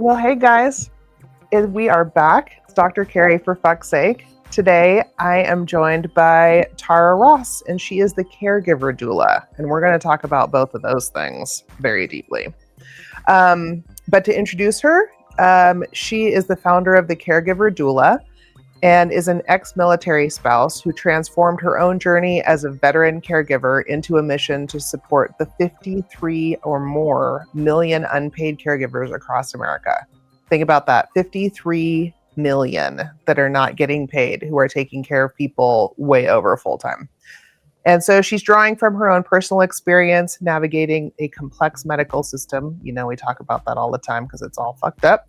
Well, hey guys, we are back. It's Dr. Cari for fuck's sake. Today, I am joined by Tara Ross, and she is the Caregiver Doula, and we're going to talk about both of those things very deeply. But to introduce her, she is the founder of the Caregiver Doula and is an ex-military spouse who transformed her own journey as a veteran caregiver into a mission to support the 53 or more million unpaid caregivers across America. Think about that, 53 million that are not getting paid, who are taking care of people way over full time. And so she's drawing from her own personal experience navigating a complex medical system. You know, we talk about that all the time because it's all fucked up.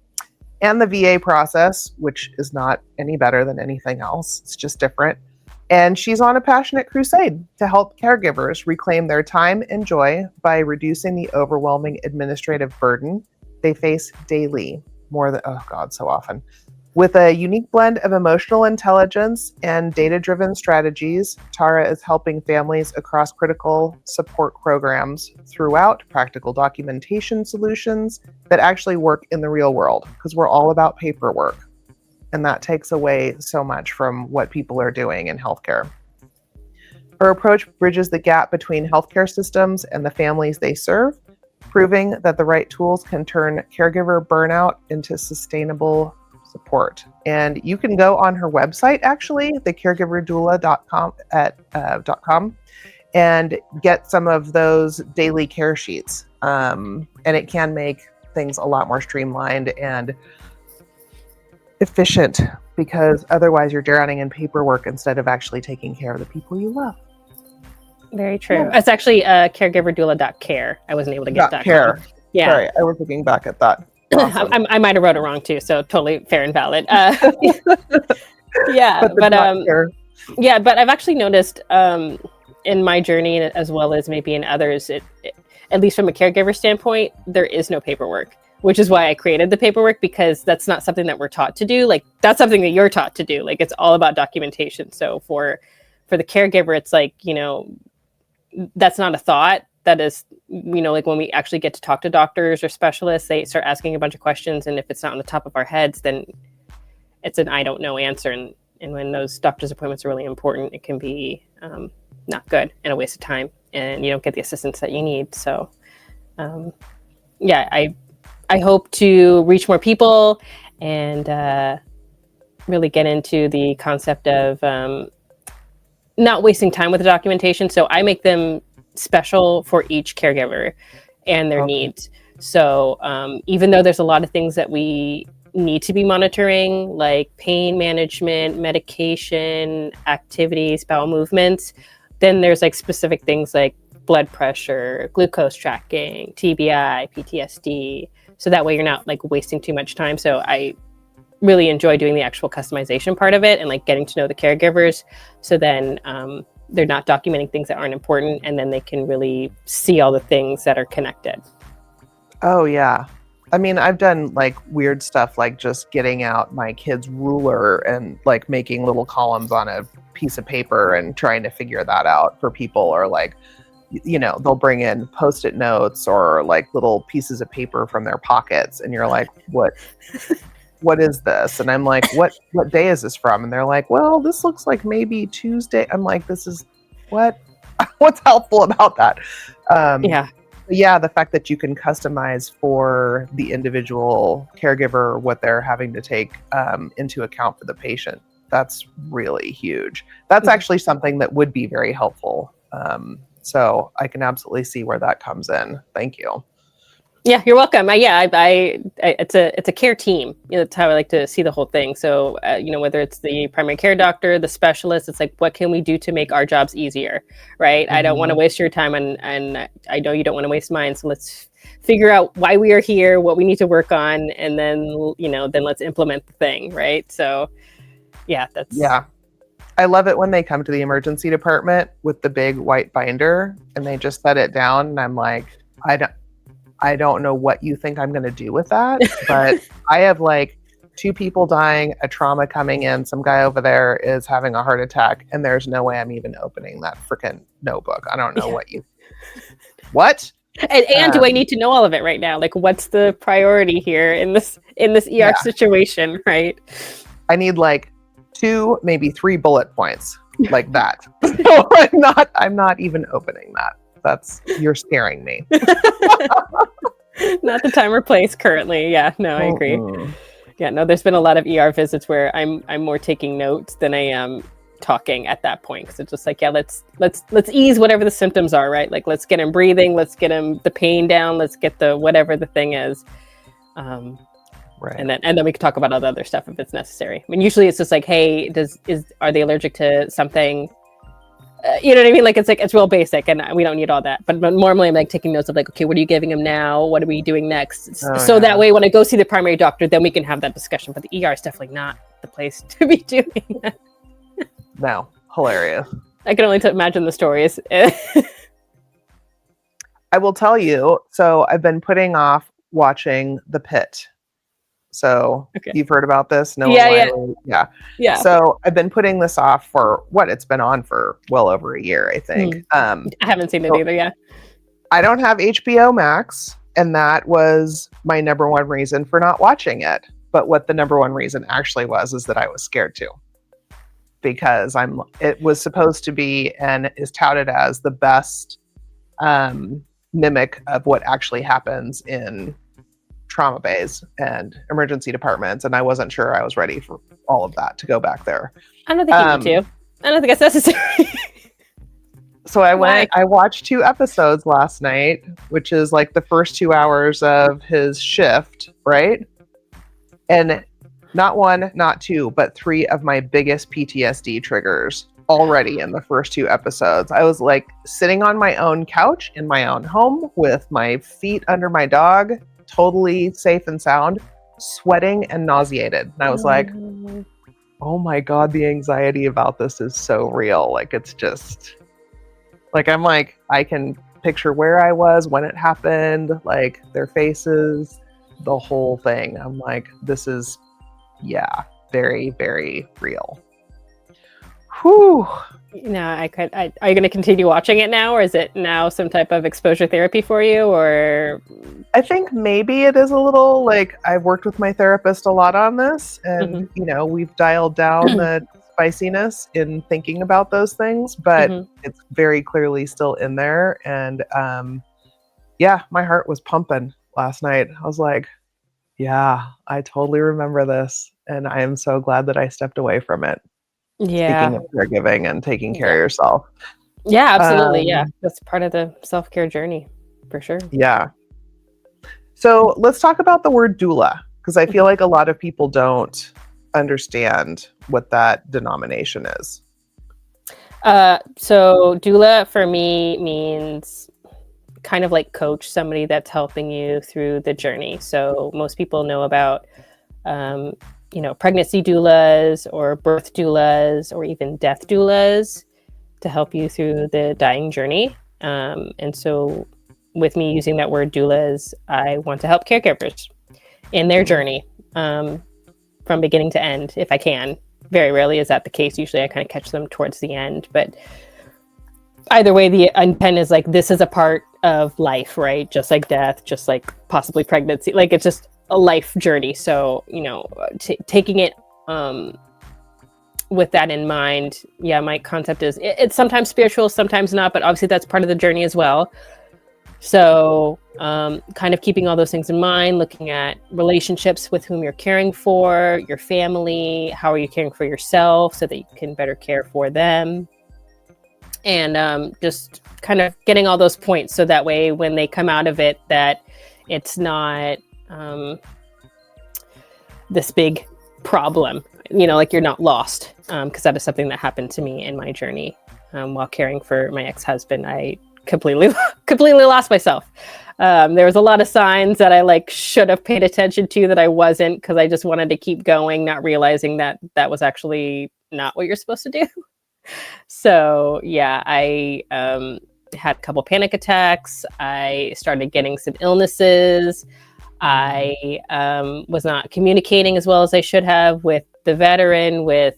And the VA process, which is not any better than anything else. It's just different. And she's on a passionate crusade to help caregivers reclaim their time and joy by reducing the overwhelming administrative burden they face daily, so often. With a unique blend of emotional intelligence and data-driven strategies, Tara is helping families across critical support programs throughout practical documentation solutions that actually work in the real world, because we're all about paperwork. And that takes away so much from what people are doing in healthcare. Her approach bridges the gap between healthcare systems and the families they serve, proving that the right tools can turn caregiver burnout into sustainable support. And you can go on her website, actually, thecaregiverdoula.com, and get some of those daily care sheets. And it can make things a lot more streamlined and efficient, because otherwise you're drowning in paperwork instead of actually taking care of the people you love. Very true. Yeah. It's actually caregiverdoula.care. I wasn't able to get that. Care. Yeah. Sorry, I was looking back at that. Awesome. I might have wrote it wrong too, so totally fair and valid. But I've actually noticed in my journey, as well as maybe in others, at least from a caregiver standpoint, there is no paperwork, which is why I created the paperwork, because that's not something that we're taught to do. Like, that's something that you're taught to do. Like, it's all about documentation. So for the caregiver, it's like, you know, that's not a thought. That is, you know, like when we actually get to talk to doctors or specialists, they start asking a bunch of questions. And if it's not on the top of our heads, then it's an I don't know answer. And when those doctor's appointments are really important, it can be not good and a waste of time. And you don't get the assistance that you need. So, I hope to reach more people and really get into the concept of not wasting time with the documentation. So I make them special for each caregiver and their needs. So even though there's a lot of things that we need to be monitoring, like pain management, medication, activities, bowel movements, then there's like specific things like blood pressure, glucose tracking, TBI, PTSD. So that way you're not like wasting too much time. So I really enjoy doing the actual customization part of it and like getting to know the caregivers. So then they're not documenting things that aren't important, and then they can really see all the things that are connected. Oh, yeah. I mean, I've done like weird stuff, like just getting out my kid's ruler and like making little columns on a piece of paper and trying to figure that out for people, or like, you know, they'll bring in Post-it notes or like little pieces of paper from their pockets. And you're like, what is this? And I'm like, what day is this from? And they're like, well, this looks like maybe Tuesday. I'm like, this is what's helpful about that? Yeah, the fact that you can customize for the individual caregiver what they're having to take into account for the patient. That's really huge. That's actually something that would be very helpful. So I can absolutely see where that comes in. Thank you. Yeah, you're welcome. It's a care team. You know, that's how I like to see the whole thing. So, you know, whether it's the primary care doctor, the specialist, it's like, what can we do to make our jobs easier, right? Mm-hmm. I don't want to waste your time, and I know you don't want to waste mine. So let's figure out why we are here, what we need to work on, and then, you know, then let's implement the thing, right? So, yeah, I love it when they come to the emergency department with the big white binder and they just set it down, and I'm like, I don't know what you think I'm going to do with that, but I have like 2 people dying, a trauma coming in, some guy over there is having a heart attack, and there's no way I'm even opening that freaking notebook. I don't know what? And do I need to know all of it right now? Like, what's the priority here in this ER situation, right? I need like 2, maybe 3 bullet points like that. So I'm not even opening that. You're scaring me. Not the time or place currently. Yeah, no, I agree. Yeah, no, there's been a lot of ER visits where I'm more taking notes than I am talking at that point, because it's just like, yeah, let's ease whatever the symptoms are, right? Like, let's get him breathing, let's get him the pain down, let's get the whatever the thing is, right. And then we can talk about all the other stuff if it's necessary. I mean, usually it's just like, hey, are they allergic to something? You know what I mean? Like, it's real basic, and we don't need all that. But normally I'm like taking notes of like, okay, what are you giving him now? What are we doing next? That way, when I go see the primary doctor, then we can have that discussion. But the ER is definitely not the place to be doing that. No, hilarious. I can only imagine the stories. I will tell you. So I've been putting off watching The Pit. So You've heard about this? No. Yeah. So I've been putting this off for it's been on for well over a year, I think. I haven't seen it either. Yeah. I don't have HBO Max, and that was my number one reason for not watching it. But what the number one reason actually was is that I was scared to, because it was supposed to be and is touted as the best mimic of what actually happens in trauma bays and emergency departments, and I wasn't sure I was ready for all of that to go back there. I don't think you need to. I don't think it's necessary. So I watched 2 episodes last night, which is like the first 2 hours of his shift, right? And not 1, not 2, but 3 of my biggest PTSD triggers already in the first 2 episodes. I was like sitting on my own couch in my own home with my feet under my dog, totally safe and sound, sweating and nauseated. And I was like, oh my God, the anxiety about this is so real. Like, it's just like, I'm like, I can picture where I was when it happened, like their faces, the whole thing. I'm like, this is, very, very real. Whew. No, are you going to continue watching it now, or is it now some type of exposure therapy for you? Or I think maybe it is a little, like, I've worked with my therapist a lot on this, and we've dialed down the spiciness in thinking about those things, but it's very clearly still in there. And my heart was pumping last night. I was like, yeah, I totally remember this, and I am so glad that I stepped away from it. Yeah. Speaking of caregiving and taking care of yourself. Yeah, absolutely. That's part of the self-care journey, for sure. Yeah. So let's talk about the word doula, because I feel like a lot of people don't understand what that denomination is. So doula for me means kind of like coach, somebody that's helping you through the journey. So most people know about pregnancy doulas or birth doulas or even death doulas to help you through the dying journey. And so with me using that word doulas, I want to help caregivers in their journey from beginning to end, if I can. Very rarely is that the case. Usually I kind of catch them towards the end. But either way, the intent is like, this is a part of life, right? Just like death, just like possibly pregnancy. Like, it's just a life journey. So, taking it with that in mind, my concept is it's sometimes spiritual, sometimes not, but obviously that's part of the journey as well. So kind of keeping all those things in mind, looking at relationships with whom you're caring for, your family, how are you caring for yourself so that you can better care for them. And just kind of getting all those points so that way when they come out of it, that it's not this big problem, like you're not lost, because that is something that happened to me in my journey while caring for my ex-husband. I completely lost myself. There was a lot of signs that I should have paid attention to that I wasn't, because I just wanted to keep going, not realizing that that was actually not what you're supposed to do. So I had a couple panic attacks. I started getting some illnesses. I was not communicating as well as I should have with the veteran, with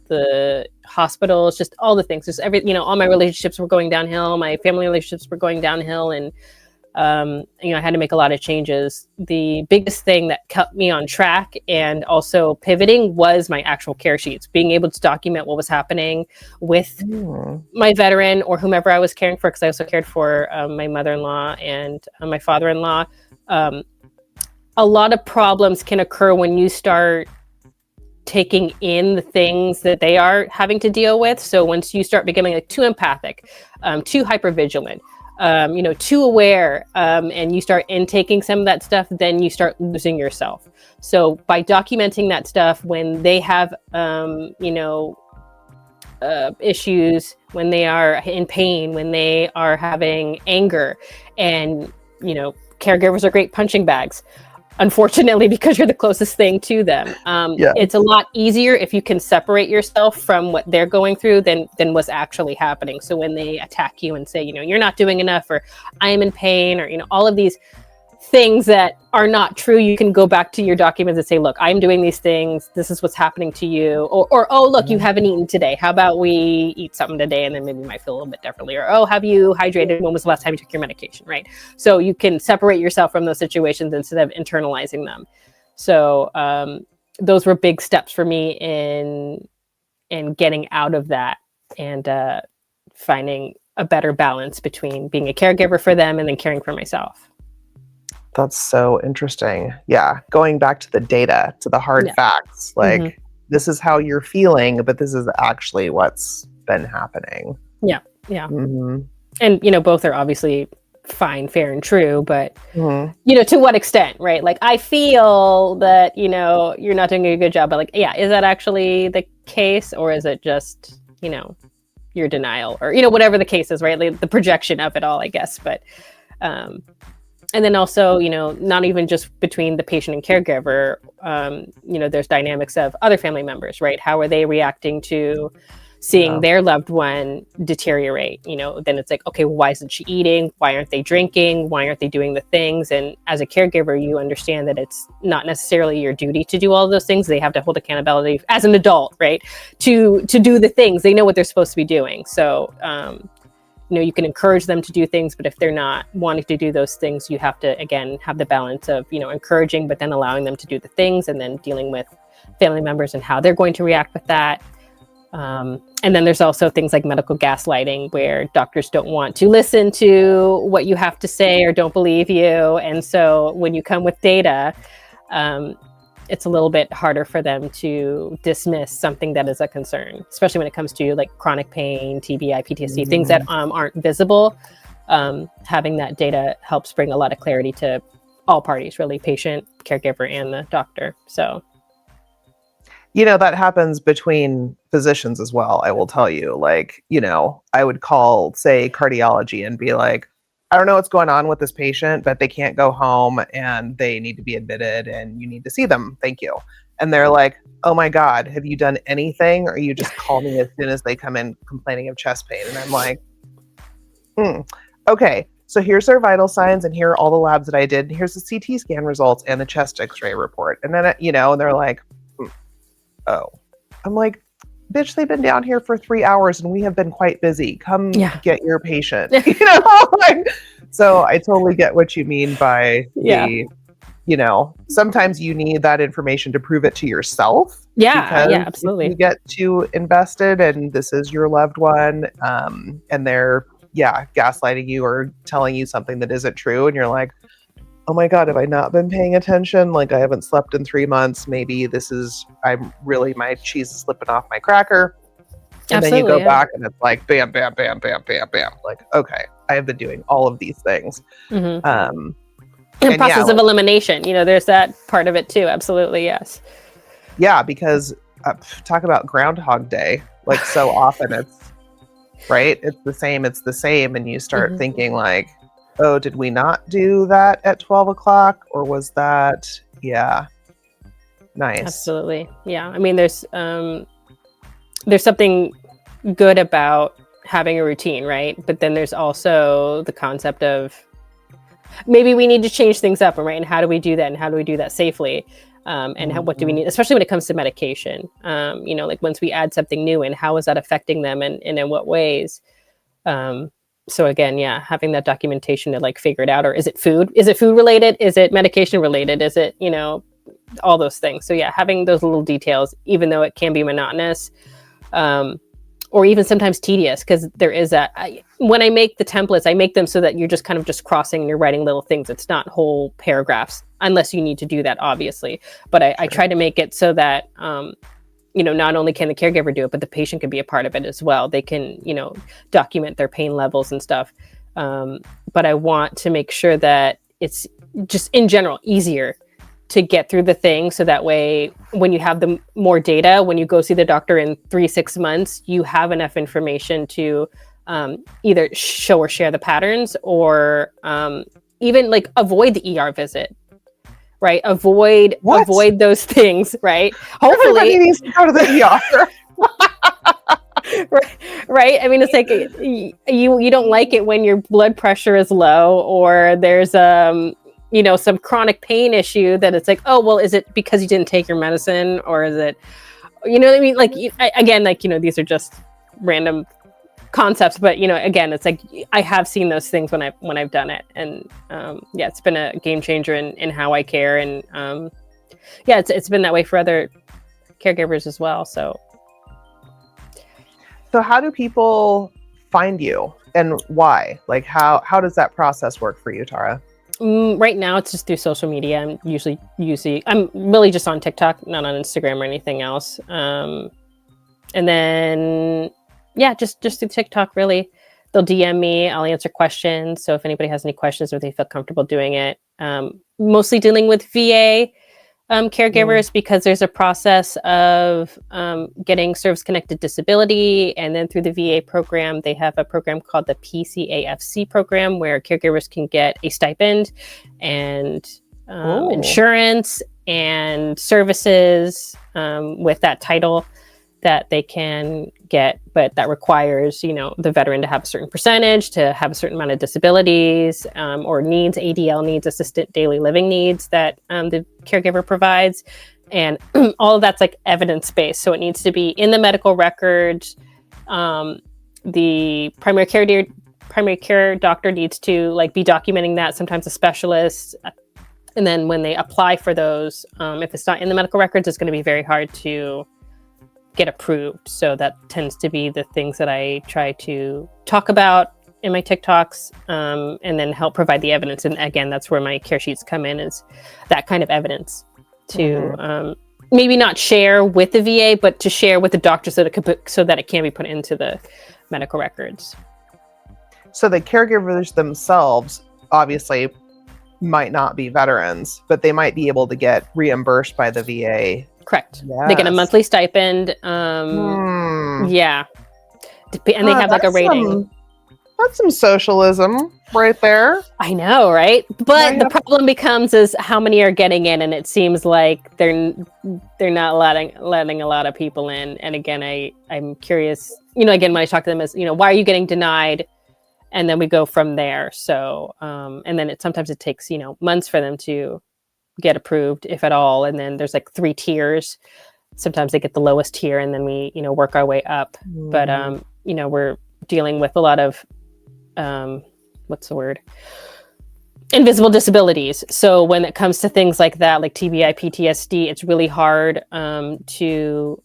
the hospitals, just all the things. Just all my relationships were going downhill. My family relationships were going downhill. And I had to make a lot of changes. The biggest thing that kept me on track and also pivoting was my actual care sheets, being able to document what was happening with my veteran or whomever I was caring for, because I also cared for my mother-in-law and my father-in-law. A lot of problems can occur when you start taking in the things that they are having to deal with. So once you start becoming too empathic, too hypervigilant, too aware, and you start intaking some of that stuff, then you start losing yourself. So by documenting that stuff when they have, issues, when they are in pain, when they are having anger, and, caregivers are great punching bags, unfortunately, because you're the closest thing to them. It's a lot easier if you can separate yourself from what they're going through than what's actually happening. So when they attack you and say, you're not doing enough, or I am in pain, or, all of these things that are not true, you can go back to your documents and say, look, I'm doing these things. This is what's happening to you. Or oh, look, you haven't eaten today. How about we eat something today? And then maybe you might feel a little bit differently. Or, oh, have you hydrated? When was the last time you took your medication? Right. So you can separate yourself from those situations instead of internalizing them. So those were big steps for me in getting out of that and finding a better balance between being a caregiver for them and then caring for myself. That's so interesting. Yeah. Going back to the data, to the hard facts, like this is how you're feeling, but this is actually what's been happening. Yeah. Yeah. And, both are obviously fine, fair, and true, but, to what extent, right? Like, I feel that, you're not doing a good job, but is that actually the case? Or is it just, your denial or, whatever the case is, right? Like the projection of it all, I guess. But, and then also, not even just between the patient and caregiver, there's dynamics of other family members, right? How are they reacting to seeing their loved one deteriorate? Then it's like, okay, well, why isn't she eating? Why aren't they drinking? Why aren't they doing the things? And as a caregiver, you understand that it's not necessarily your duty to do all of those things. They have to hold accountability as an adult, right? To do the things. They know what they're supposed to be doing. So, you can encourage them to do things, but if they're not wanting to do those things, you have to, again, have the balance of, encouraging, but then allowing them to do the things, and then dealing with family members and how they're going to react with that. And then there's also things like medical gaslighting, where doctors don't want to listen to what you have to say or don't believe you. And so when you come with data, it's a little bit harder for them to dismiss something that is a concern, especially when it comes to like chronic pain, TBI, PTSD, things that aren't visible. Having that data helps bring a lot of clarity to all parties, really, patient, caregiver, and the doctor. So, that happens between physicians as well. I will tell you, I would call, say, cardiology and be like, I don't know what's going on with this patient, but they can't go home and they need to be admitted and you need to see them. Thank you. And they're like, oh my God, have you done anything? Or you just call me as soon as they come in complaining of chest pain. And I'm like, okay, so here's their vital signs and here are all the labs that I did. And here's the CT scan results and the chest x-ray report. And then, and they're like, oh, I'm like, bitch, they've been down here for 3 hours and we have been quite busy. Come get your patient. So I totally get what you mean by the, sometimes you need that information to prove it to yourself. Yeah, absolutely. You get too invested and this is your loved one, and they're gaslighting you or telling you something that isn't true, and you're like, oh my God, have I not been paying attention? Like, I haven't slept in 3 months. Maybe my cheese is slipping off my cracker. And then you go back and it's like, bam, bam, bam, bam, bam, bam. Like, okay, I have been doing all of these things. And process of elimination, there's that part of it too. Absolutely. Yes. Yeah. Because talk about Groundhog Day. Like, so often it's right. It's the same. And you start thinking like, oh, did we not do that at 12 o'clock? Or was that, nice. Absolutely. Yeah. I mean, there's something good about having a routine, right? But then there's also the concept of maybe we need to change things up, right? And how do we do that? And how do we do that safely? What do we need, especially when it comes to medication? Like once we add something new in, how is that affecting them and in what ways? So again, yeah, having that documentation to like figure it out, or is it food? Is it food related? Is it medication related? Is it, all those things. So yeah, having those little details, even though it can be monotonous, or even sometimes tedious, because there is that. When I make the templates, I make them so that you're just kind of just crossing and you're writing little things. It's not whole paragraphs, unless you need to do that, obviously. But I try to make it so that, not only can the caregiver do it, but the patient can be a part of it as well. They can, document their pain levels and stuff. But I want to make sure that it's just in general easier to get through the thing, so that way when you have the more data, when you go see the doctor in 3-6 months, you have enough information to either show or share the patterns, or even like avoid the ER visit, right? Avoid those things, right? Hopefully everybody needs to go to the ER. right. I mean, it's like you don't like it when your blood pressure is low, or there's some chronic pain issue that it's like, oh, well, is it because you didn't take your medicine, or is it, what I mean? Like, again, like, these are just random concepts, but again, it's like, I have seen those things when I've done it. And it's been a game changer in how I care. And it's been that way for other caregivers as well. So how do people find you, and why? Like, how does that process work for you, Tara? Right now, it's just through social media. I'm really just on TikTok, not on Instagram or anything else. And then, just through TikTok, really. They'll DM me. I'll answer questions. So if anybody has any questions or they feel comfortable doing it, mostly dealing with VA caregivers, because there's a process of getting service-connected disability, and then through the VA program, they have a program called the PCAFC program, where caregivers can get a stipend and insurance and services with that title that they can get, but that requires, the veteran to have a certain percentage, to have a certain amount of disabilities, or needs, ADL needs, assisted daily living needs that the caregiver provides. And all of that's like evidence-based. So it needs to be in the medical records. The primary care doctor needs to like be documenting that, sometimes a specialist. And then when they apply for those, if it's not in the medical records, it's going to be very hard to get approved. So that tends to be the things that I try to talk about in my TikToks, and then help provide the evidence. And again, that's where my care sheets come in, is that kind of evidence to maybe not share with the VA, but to share with the doctor so that it can be put into the medical records. So the caregivers themselves obviously might not be veterans, but they might be able to get reimbursed by the VA. Correct. Yes. They get a monthly stipend. Yeah. And they have like a rating. That's some socialism right there. I know, right? But the problem becomes is how many are getting in, and it seems like they're not letting a lot of people in. And again, I'm curious, again, when I talk to them is, why are you getting denied? And then we go from there. So, and then sometimes it takes, months for them to get approved, if at all. And then there's like 3 tiers. Sometimes they get the lowest tier, and then we, work our way up. But, we're dealing with a lot of, what's the word? Invisible disabilities. So when it comes to things like that, like TBI, PTSD, it's really hard to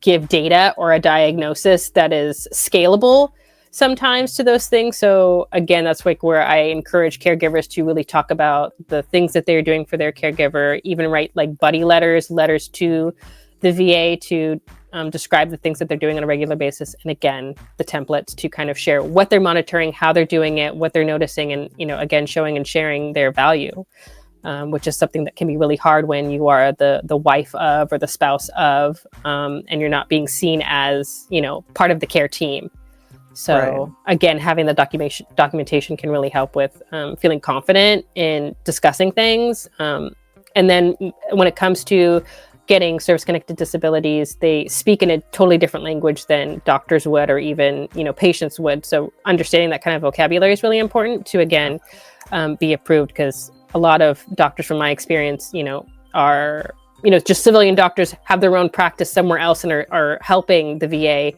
give data or a diagnosis that is scalable sometimes to those things. So again, that's like where I encourage caregivers to really talk about the things that they're doing for their caregiver, even write like buddy letters to the VA to describe the things that they're doing on a regular basis. And again, the templates to kind of share what they're monitoring, how they're doing it, what they're noticing, and, again, showing and sharing their value, which is something that can be really hard when you are the wife of or the spouse of, and you're not being seen as, part of the care team. So again, having the documentation can really help with feeling confident in discussing things. And then when it comes to getting service-connected disabilities, they speak in a totally different language than doctors would, or even, patients would. So understanding that kind of vocabulary is really important to, again, be approved, because a lot of doctors, from my experience, are just civilian doctors have their own practice somewhere else and are helping the VA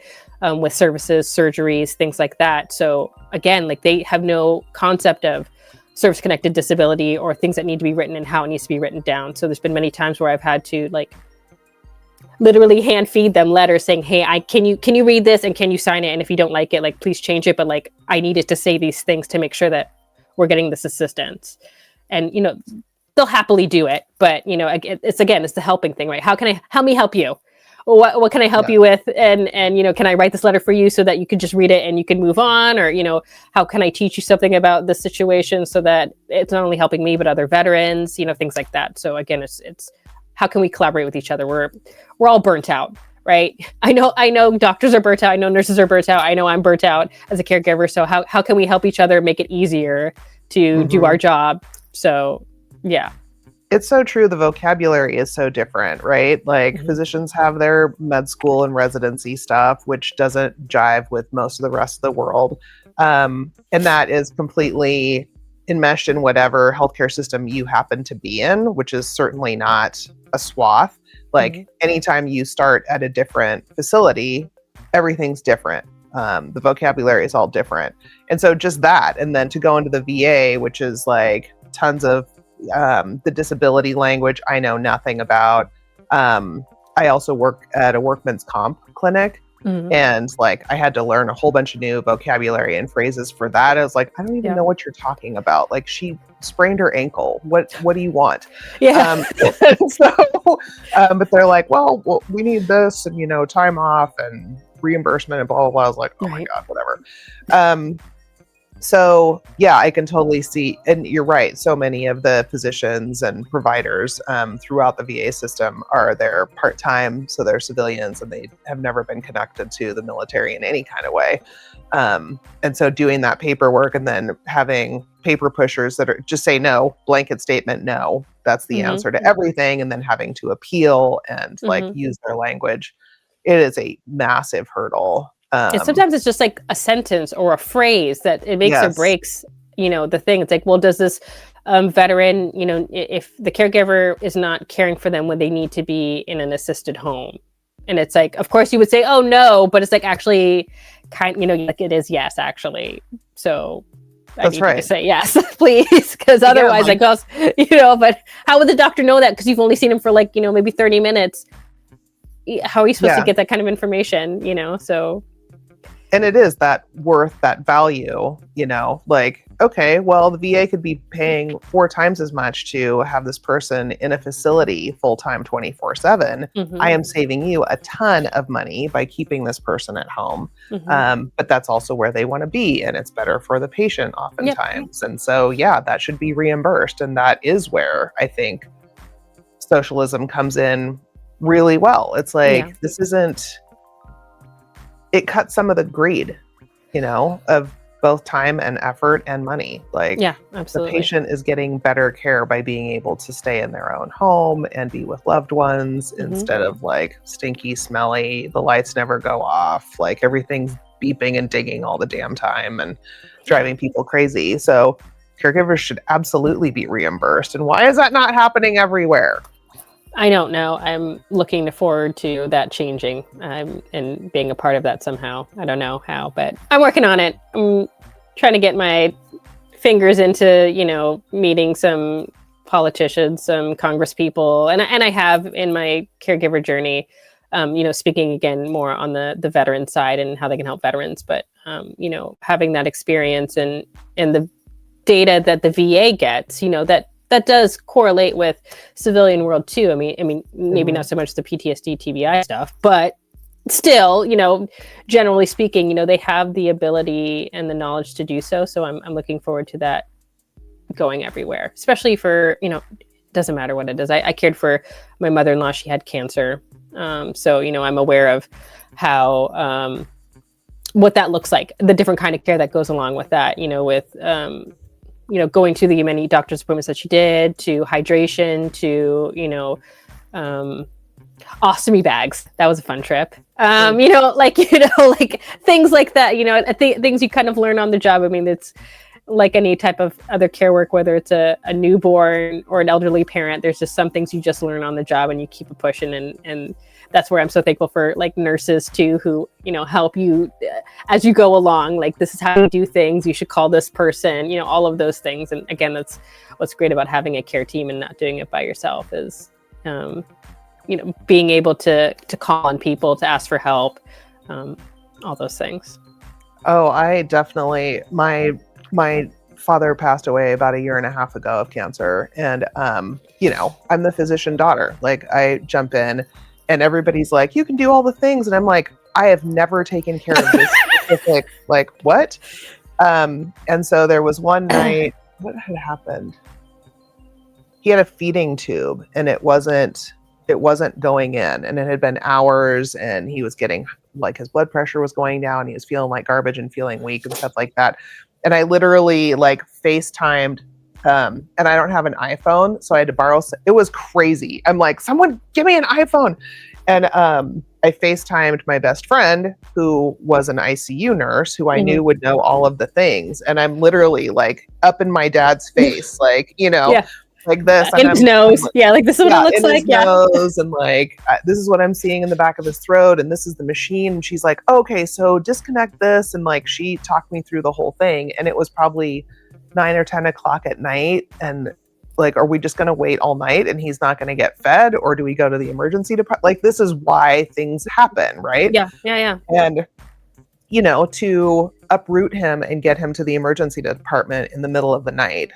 with services, surgeries, things like that. So again, like they have no concept of service-connected disability or things that need to be written and how it needs to be written down. So there's been many times where I've had to like literally hand feed them letters saying, hey, can you read this and can you sign it? And if you don't like it, like please change it. But like I needed to say these things to make sure that we're getting this assistance. And they'll happily do it. But it's the helping thing, right? Help me help you? What can I help you with? And can I write this letter for you so that you can just read it and you can move on? Or, how can I teach you something about the situation so that it's not only helping me, but other veterans, things like that. So again, it's how can we collaborate with each other? We're all burnt out, right? I know doctors are burnt out. I know nurses are burnt out. I know I'm burnt out as a caregiver. So how can we help each other make it easier to do our job? So, yeah. It's so true. The vocabulary is so different, right? Like physicians have their med school and residency stuff, which doesn't jive with most of the rest of the world. And that is completely enmeshed in whatever healthcare system you happen to be in, which is certainly not a swath. Like anytime you start at a different facility, everything's different. The vocabulary is all different. And so just that, and then to go into the VA, which is like tons of the disability language I know nothing about. I also work at a workman's comp clinic, and like I had to learn a whole bunch of new vocabulary and phrases for that. I was like, I don't even know what you're talking about. Like she sprained her ankle. What do you want? Yeah. But they're like, well, we need this and time off and reimbursement and blah blah blah. I was like, oh my god, whatever. So yeah, I can totally see, and you're right. So many of the physicians and providers throughout the VA system are there part-time, so they're civilians and they have never been connected to the military in any kind of way. And so doing that paperwork and then having paper pushers that are just say no, blanket statement, no, that's the answer to everything, and then having to appeal and like use their language. It is a massive hurdle. And sometimes it's just like a sentence or a phrase that it makes or breaks, the thing. It's like, well, does this veteran, if the caregiver is not caring for them when they need to be in an assisted home, and it's like, of course you would say, oh no, but it's like actually like it is yes, actually. So I need to say yes, please, because otherwise it goes, but how would the doctor know that? Because you've only seen him for like, maybe 30 minutes. How are you supposed to get that kind of information, so... And it is that worth, that value, like, okay, well, the VA could be paying 4 times as much to have this person in a facility full-time 24/7. I am saving you a ton of money by keeping this person at home. But that's also where they want to be. And it's better for the patient oftentimes. And so, that should be reimbursed. And that is where I think socialism comes in really well. It's like, this isn't... It cuts some of the greed, of both time and effort and money. Like, absolutely. The patient is getting better care by being able to stay in their own home and be with loved ones instead of like stinky, smelly, the lights never go off, like everything's beeping and dinging all the damn time and driving people crazy. So caregivers should absolutely be reimbursed. And why is that not happening everywhere? I don't know. I'm looking forward to that changing and being a part of that somehow. I don't know how, but I'm working on it. I'm trying to get my fingers into, meeting some politicians, some Congress people. And I have in my caregiver journey, speaking again more on the veteran side and how they can help veterans. But, having that experience and the data that the VA gets, that does correlate with civilian world too. I mean, maybe not so much the PTSD, TBI stuff, but still, generally speaking, they have the ability and the knowledge to do so. So I'm looking forward to that going everywhere, especially for, doesn't matter what it is. I cared for my mother-in-law. She had cancer. So, I'm aware of how, what that looks like, the different kind of care that goes along with that, with, going to the many doctor's appointments that she did, to hydration, to, ostomy bags. That was a fun trip. Like things like that, things you kind of learn on the job. I mean, like any type of other care work, whether it's a newborn or an elderly parent, there's just some things you just learn on the job and you keep it pushing. And that's where I'm so thankful for like nurses too, who, help you as you go along. Like, this is how you do things. You should call this person, all of those things. And again, that's what's great about having a care team and not doing it by yourself is, being able to call on people, to ask for help, all those things. Oh, I definitely, my father passed away about 1.5 years ago of cancer. And, I'm the physician daughter. Like, I jump in and everybody's like, you can do all the things. And I'm like, I have never taken care of this specific, like, what? And so there was one night, what had happened? He had a feeding tube and it wasn't going in, and it had been hours, and he was getting, like, his blood pressure was going down. He was feeling like garbage and feeling weak and stuff like that. And I literally like FaceTimed, and I don't have an iPhone, so I had to borrow. It was crazy. I'm like, someone give me an iPhone. And I FaceTimed my best friend, who was an ICU nurse, who I knew would know all of the things. And I'm literally like up in my dad's face, like, like this. In his nose. Like this is what it looks like. Nose, and like, this is what I'm seeing in the back of his throat. And this is the machine. And she's like, okay, so disconnect this. And like, she talked me through the whole thing. And it was probably 9 or 10 o'clock at night. And like, are we just going to wait all night and he's not going to get fed? Or do we go to the emergency department? Like, this is why things happen, right? Yeah. And, to uproot him and get him to the emergency department in the middle of the night,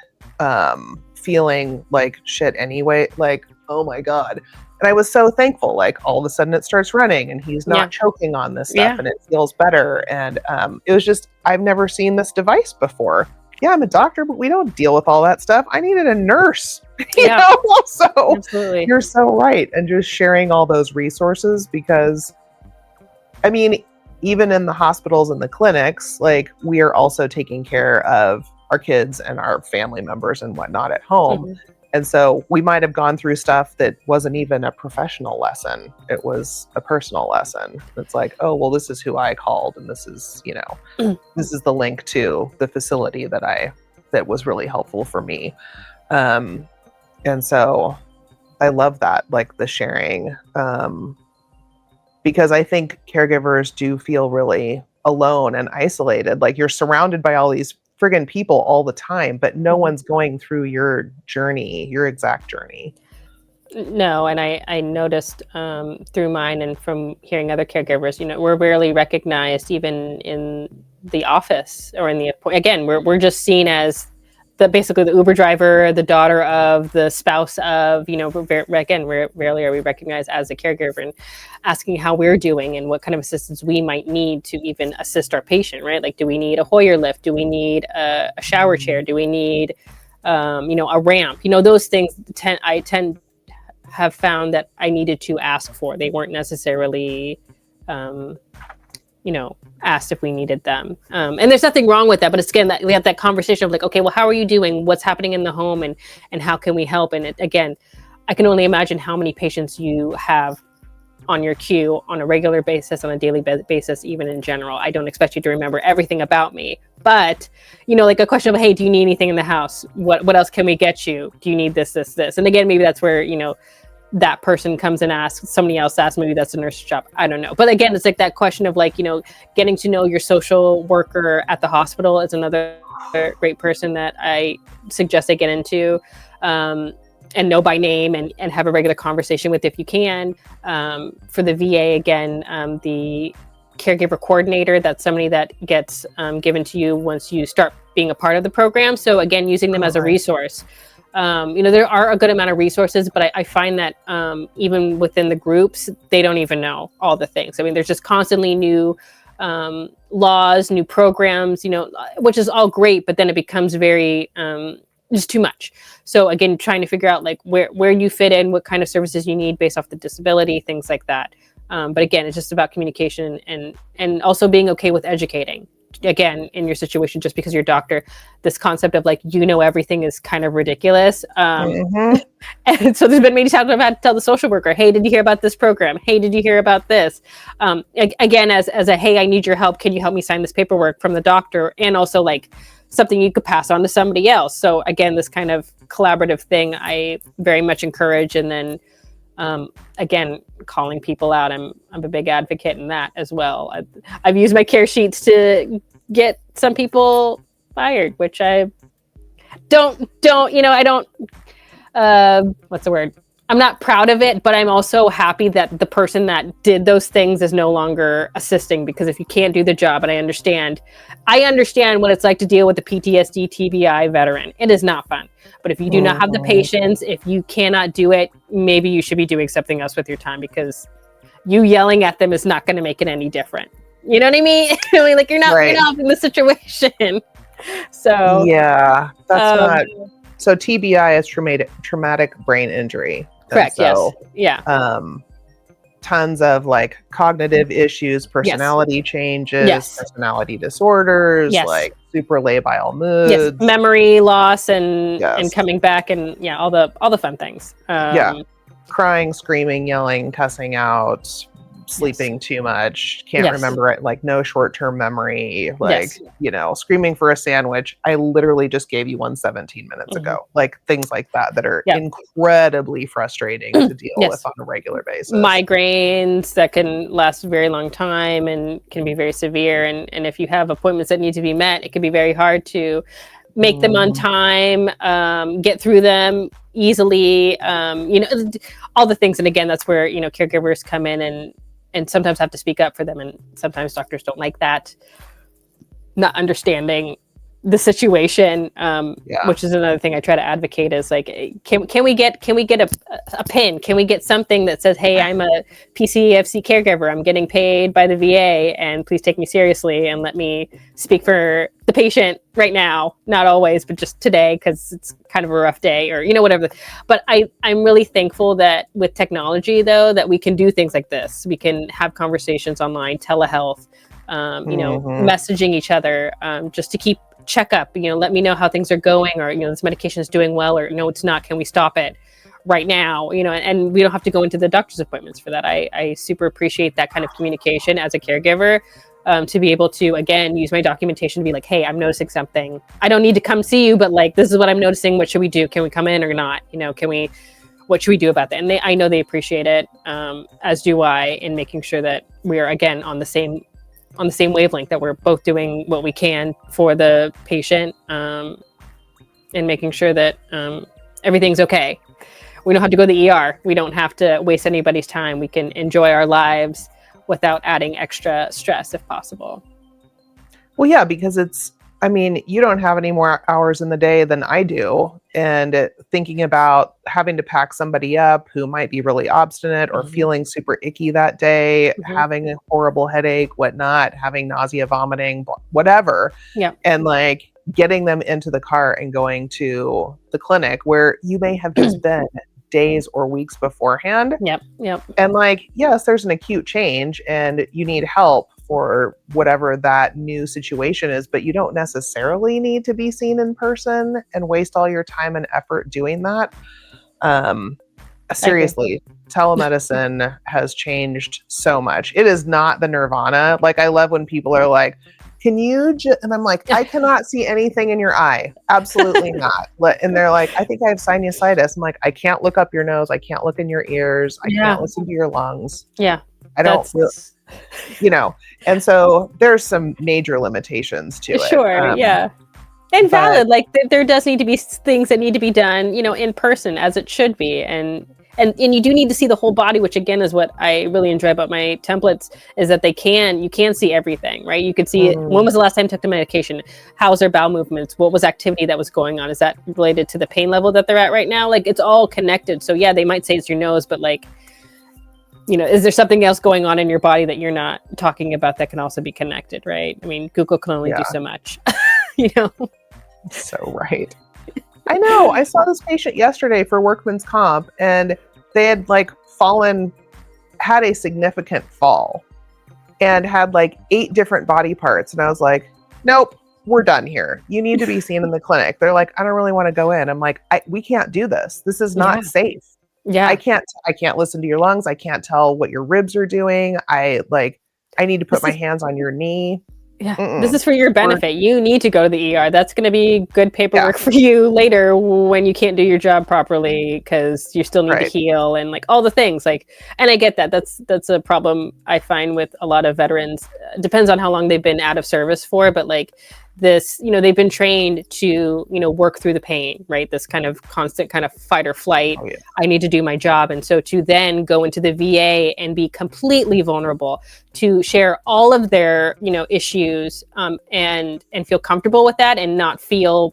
feeling like shit anyway, like, oh my God. And I was so thankful, like, all of a sudden it starts running and he's not choking on this stuff and it feels better. And it was just, I've never seen this device before. Yeah, I'm a doctor, but we don't deal with all that stuff. I needed a nurse, So absolutely. You're so right. And just sharing all those resources, because I mean, even in the hospitals and the clinics, like, we are also taking care of our kids and our family members and whatnot at home. And so we might have gone through stuff that wasn't even a professional lesson. It was a personal lesson. It's like, oh, well, this is who I called. And this is, this is the link to the facility that was really helpful for me. And so I love that, like, the sharing, because I think caregivers do feel really alone and isolated. Like, you're surrounded by all these friggin' people all the time, but no one's going through your journey, your exact journey. No, and I noticed through mine and from hearing other caregivers, we're rarely recognized even in the office or in the again, we're just seen as basically the Uber driver, the daughter of, the spouse of, rarely are we recognized as a caregiver, and asking how we're doing and what kind of assistance we might need to even assist our patient, right? Like, do we need a Hoyer lift? Do we need a shower chair? Do we need, a ramp? Those things I have found that I needed to ask for. They weren't necessarily, asked if we needed them. And there's nothing wrong with that, but it's, again, that we have that conversation of like, okay, well, how are you doing? What's happening in the home, and how can we help? And again, I can only imagine how many patients you have on your queue on a regular basis, on a daily basis, even in general. I don't expect you to remember everything about me, but like a question of, hey, do you need anything in the house? What else can we get you? Do you need this? And again, maybe that's where, that person comes and asks, somebody else asks, maybe that's a nurse's job. I don't know. But again, it's like that question of like, getting to know your social worker at the hospital is another great person that I suggest they get into, and know by name and have a regular conversation with if you can. For the VA, again, the caregiver coordinator, that's somebody that gets given to you once you start being a part of the program. So again, using them as a resource. There are a good amount of resources, but I find that even within the groups, they don't even know all the things. I mean, there's just constantly new laws, new programs, which is all great, but then it becomes very just too much. So again, trying to figure out like where you fit in, what kind of services you need based off the disability, things like that. But again, it's just about communication and also being okay with educating. Again, in your situation, just because you're a doctor, this concept of like, everything is kind of ridiculous. And so there's been many times I've had to tell the social worker, hey, did you hear about this program? Hey, did you hear about this? Again, as a, hey, I need your help. Can you help me sign this paperwork from the doctor? And also like something you could pass on to somebody else. So again, this kind of collaborative thing I very much encourage. And then again, calling people out. I'm a big advocate in that as well. I've used my care sheets to get some people fired, which I don't, what's the word? I'm not proud of it, but I'm also happy that the person that did those things is no longer assisting, because if you can't do the job, and I understand what it's like to deal with a PTSD, TBI veteran. It is not fun. But if you do not have the patience, if you cannot do it, maybe you should be doing something else with your time, because you yelling at them is not going to make it any different. You know what I mean? Like you're not in the situation. So yeah, that's not. So TBI is traumatic brain injury. Correct. So, yes. Yeah. Tons of like cognitive issues, personality changes, personality disorders, like super labile moods, memory loss, and coming back, and all the fun things. Crying, screaming, yelling, cussing out, sleeping too much, can't remember it, like no short-term memory, like screaming for a sandwich. I literally just gave you one 17 minutes ago. Like things like that are incredibly frustrating to deal with on a regular basis. Migraines that can last a very long time and can be very severe, and if you have appointments that need to be met, it can be very hard to make them on time, get through them easily, all the things. And again, that's where caregivers come in and sometimes have to speak up for them, and sometimes doctors don't like that, not understanding the situation, which is another thing I try to advocate, is like, can we get a pin? Can we get something that says, hey, I'm a PCFC caregiver, I'm getting paid by the VA, and please take me seriously and let me speak for the patient right now, not always, but just today, because it's kind of a rough day, or whatever. But I'm really thankful that with technology, though, that we can do things like this. We can have conversations online, telehealth, messaging each other, just to keep check up, let me know how things are going, or this medication is doing well, or no, it's not, can we stop it right now? And we don't have to go into the doctor's appointments for that. I super appreciate that kind of communication as a caregiver, to be able to, again, use my documentation to be like, hey, I'm noticing something, I don't need to come see you, but like, this is what I'm noticing, what should we do, can we come in or not, what should we do about that? And I know they appreciate it, as do I, in making sure that we are, again, on the same wavelength, that we're both doing what we can for the patient, and making sure that everything's okay. We don't have to go to the ER. We don't have to waste anybody's time. We can enjoy our lives without adding extra stress if possible. Well, yeah, because you don't have any more hours in the day than I do. And thinking about having to pack somebody up who might be really obstinate or feeling super icky that day, having a horrible headache, whatnot, having nausea, vomiting, whatever. Yeah. And like getting them into the car and going to the clinic where you may have just been days or weeks beforehand. Yep. And like, yes, there's an acute change and you need help for whatever that new situation is, but you don't necessarily need to be seen in person and waste all your time and effort doing that. Seriously, telemedicine has changed so much. It is not the nirvana. Like, I love when people are like, can you and I'm like, I cannot see anything in your eye. Absolutely not. And they're like, I think I have sinusitis. I'm like, I can't look up your nose. I can't look in your ears. I can't listen to your lungs. Yeah. I don't feel, and so there's some major limitations to it. Sure. Yeah. And valid, like there does need to be things that need to be done, in person, as it should be. And you do need to see the whole body, which again is what I really enjoy about my templates, is that you can see everything, right? You can see when was the last time you took the medication? How's their bowel movements? What was activity that was going on? Is that related to the pain level that they're at right now? Like, it's all connected. So yeah, they might say it's your nose, but like, is there something else going on in your body that you're not talking about that can also be connected, right? I mean, Google can only do so much, So right. I know. I saw this patient yesterday for workman's comp, and they had had a significant fall and had like 8 different body parts. And I was like, nope, we're done here. You need to be seen in the clinic. They're like, I don't really want to go in. I'm like, we can't do this. This is not safe. Yeah. I can't listen to your lungs. I can't tell what your ribs are doing. I need to put my hands on your knee. This is for your benefit. You need to go to the ER. That's going to be good paperwork for you later when you can't do your job properly because you still need to heal and like all the things. Like, and I get that. That's a problem I find with a lot of veterans. Depends on how long they've been out of service for, but like this, they've been trained to, work through the pain, right? This kind of constant kind of fight or flight. I need to do my job. And so to then go into the VA and be completely vulnerable, to share all of their, issues and feel comfortable with that and not feel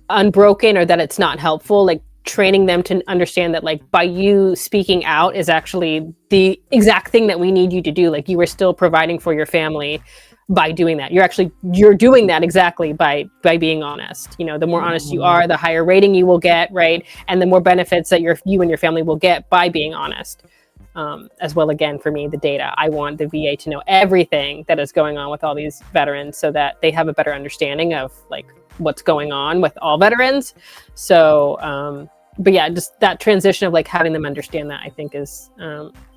unbroken or that it's not helpful, like training them to understand that like by you speaking out is actually the exact thing that we need you to do. Like you are still providing for your family by doing that. You're doing that exactly by being honest. The more honest you are, the higher rating you will get, right? And the more benefits that you and your family will get by being honest. As well, again, for me, the data. I want the VA to know everything that is going on with all these veterans so that they have a better understanding of like what's going on with all veterans. So, but yeah, just that transition of like having them understand that I think is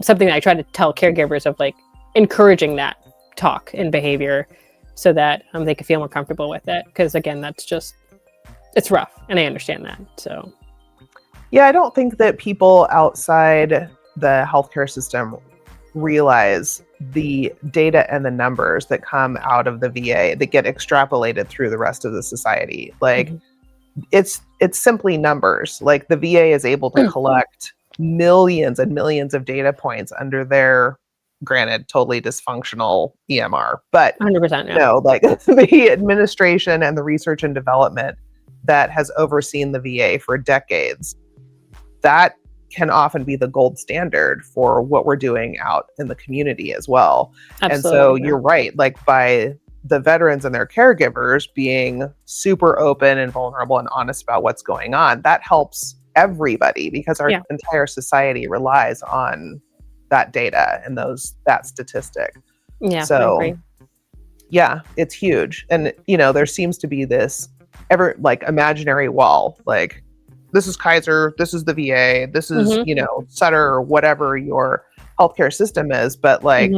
something that I try to tell caregivers of like encouraging that talk and behavior so that they can feel more comfortable with it. Because again, it's rough and I understand that. So yeah, I don't think that people outside the healthcare system realize the data and the numbers that come out of the VA that get extrapolated through the rest of the society. Like it's simply numbers. Like the VA is able to collect millions and millions of data points under their, granted, totally dysfunctional EMR, but 100%, like the administration and the research and development that has overseen the VA for decades, that can often be the gold standard for what we're doing out in the community as well. Absolutely, and so you're right, like by the veterans and their caregivers being super open and vulnerable and honest about what's going on, that helps everybody because our entire society relies on that data and that statistic. Yeah. So I agree. Yeah, it's huge. And there seems to be this imaginary wall, like this is Kaiser, this is the VA, this is, Sutter, or whatever your healthcare system is, but like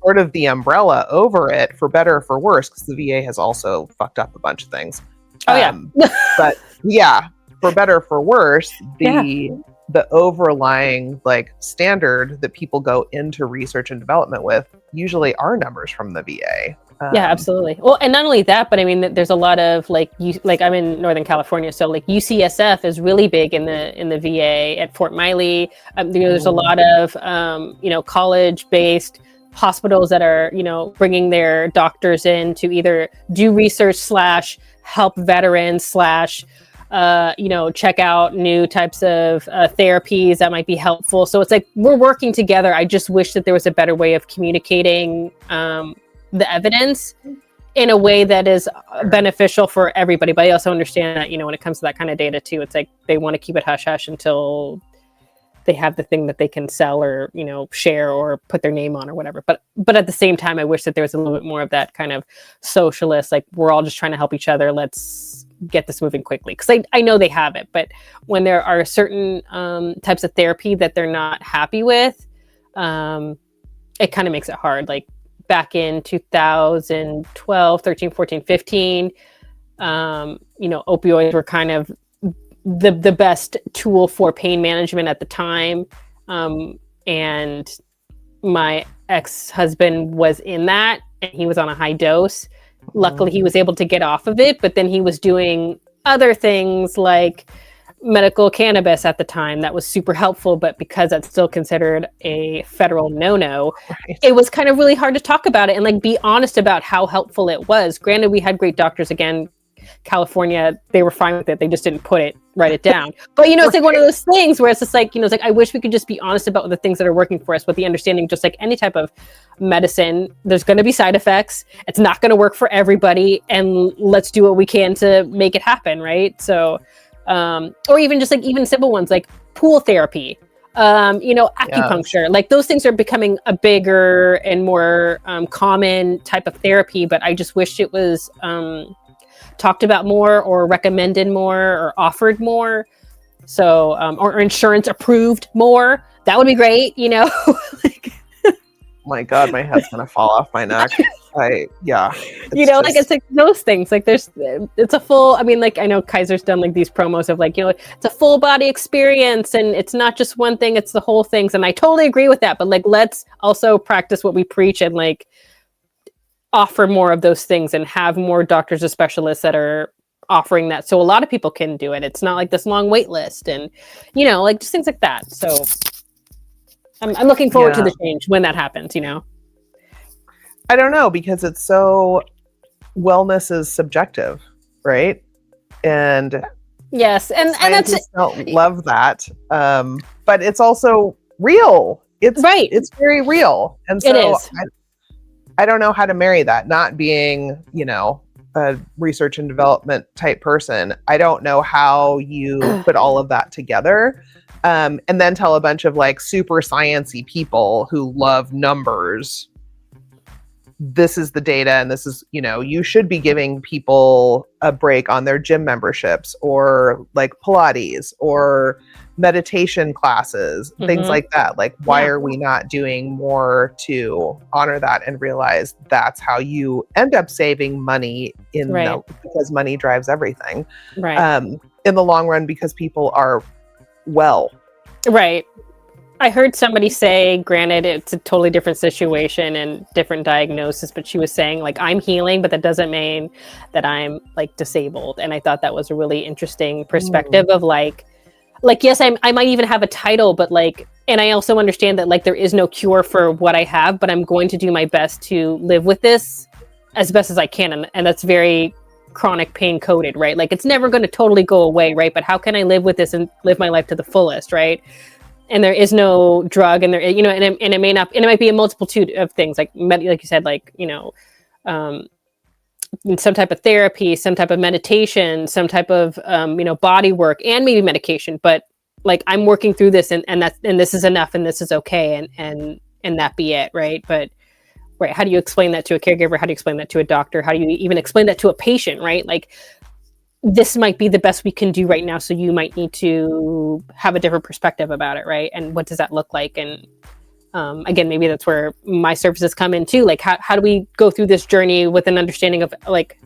sort of the umbrella over it, for better or for worse, because the VA has also fucked up a bunch of things. But yeah, for better or for worse, the overlying like standard that people go into research and development with usually are numbers from the VA. Yeah, absolutely. Well, and not only that, but I mean, there's a lot of like I'm in Northern California, so like UCSF is really big in the VA at Fort Miley. There's a lot of college-based hospitals that are bringing their doctors in to either do research / help veterans / check out new types of therapies that might be helpful. So it's like we're working together. I just wish that there was a better way of communicating the evidence in a way that is beneficial for everybody. But I also understand that, when it comes to that kind of data too, it's like they want to keep it hush hush until they have the thing that they can sell or, share or put their name on or whatever. But at the same time, I wish that there was a little bit more of that kind of socialist, like we're all just trying to help each other. Let's get this moving quickly. Because I know they have it, but when there are certain types of therapy that they're not happy with, it kind of makes it hard. Like back in 2012, 13, 14, 15, opioids were kind of the best tool for pain management at the time. And my ex-husband was in that and he was on a high dose. Luckily, he was able to get off of it, but then he was doing other things like medical cannabis at the time that was super helpful, but because that's still considered a federal no-no, it was kind of really hard to talk about it and like be honest about how helpful it was. Granted, we had great doctors. Again, California, they were fine with it. They just didn't write it down. But it's like one of those things where it's just like, it's like, I wish we could just be honest about the things that are working for us with the understanding, just like any type of medicine, there's going to be side effects. It's not going to work for everybody. And let's do what we can to make it happen. Right. So, or even just like even simple ones like pool therapy, acupuncture, like those things are becoming a bigger and more common type of therapy. But I just wish it was talked about more or recommended more or offered more. So, or insurance approved more. That would be great, like, my God, my head's gonna fall off my neck. It's like those things. Like it's a full. I mean, like I know Kaiser's done like these promos of like it's a full body experience, and it's not just one thing; it's the whole things. And I totally agree with that. But like, let's also practice what we preach and like offer more of those things and have more doctors or specialists that are offering that, so a lot of people can do it. It's not like this long wait list, and like just things like that. So I'm looking forward to the change when that happens. I don't know, because it's so wellness is subjective, right? And yes, and scientists don't love that, but it's also real. It's right. It's very real, and so it is. I don't know how to marry that. Not being, a research and development type person, I don't know how you put all of that together, and then tell a bunch of like super sciencey people who love numbers, this is the data, and this is, you should be giving people a break on their gym memberships or like Pilates or meditation classes, things like that. Like, why are we not doing more to honor that and realize that's how you end up saving money because money drives everything, in the long run, because people are well. Right. I heard somebody say, granted, it's a totally different situation and different diagnosis, but she was saying like, I'm healing, but that doesn't mean that I'm like disabled. And I thought that was a really interesting perspective of like, yes, I might even have a title, but like, and I also understand that like, there is no cure for what I have, but I'm going to do my best to live with this as best as I can. And that's very chronic pain coded, right? Like, it's never going to totally go away, right? But how can I live with this and live my life to the fullest, right? And there is no drug, and there, and it may not, and it might be a multitude of things, like you said, like, some type of therapy, some type of meditation, some type of, body work, and maybe medication. But like, I'm working through this, and this is enough, and this is okay, and that be it, right? But right, how do you explain that to a caregiver? How do you explain that to a doctor? How do you even explain that to a patient, right? Like, this might be the best we can do right now, so you might need to have a different perspective about it, right? And what does that look like? And again, maybe that's where my services come in too. Like, how do we go through this journey with an understanding of like,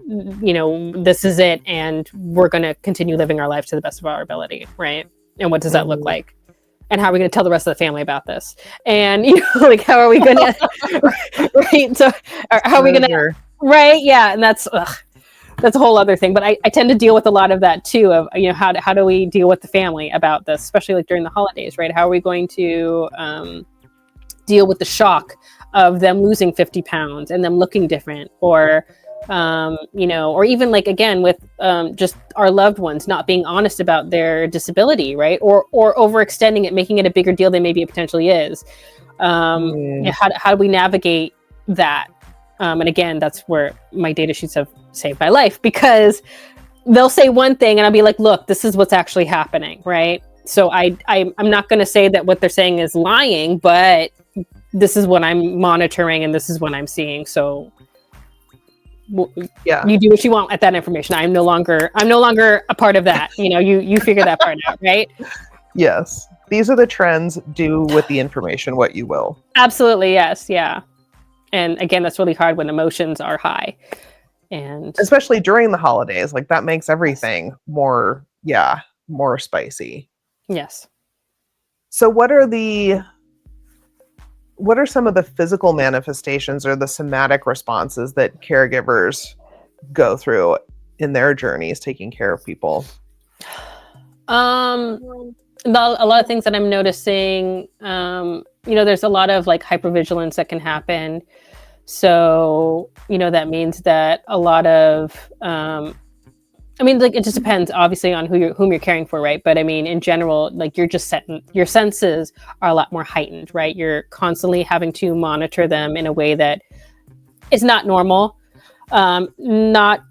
this is it, and we're going to continue living our lives to the best of our ability, right? And what does that look like? And how are we going to tell the rest of the family about this? And like, how are we going to, right? So, how are we going to, right? Yeah, and that's a whole other thing. But I tend to deal with a lot of that too, of, how do we deal with the family about this, especially like during the holidays, right? How are we going to deal with the shock of them losing 50 pounds and them looking different, or, or even like, again, with just our loved ones not being honest about their disability, right? Or overextending it, making it a bigger deal than maybe it potentially is. How do we navigate that? And again, that's where my data sheets have saved my life, because they'll say one thing and I'll be like, look, this is what's actually happening, right? So I'm not going to say that what they're saying is lying, but this is what I'm monitoring and this is what I'm seeing. So you do what you want at that information. I'm no longer a part of that. You figure that part out, right? Yes. These are the trends. Do with the information what you will. Absolutely. Yes. Yeah. And again, that's really hard when emotions are high, and especially during the holidays, like that makes everything more spicy. Yes. So what are some of the physical manifestations or the somatic responses that caregivers go through in their journeys taking care of people? A lot of things that I'm noticing, there's a lot of like hypervigilance that can happen. So, that means that a lot of, it just depends obviously on whom you're caring for, right? But I mean, in general, like your senses are a lot more heightened, right? You're constantly having to monitor them in a way that is not normal. Not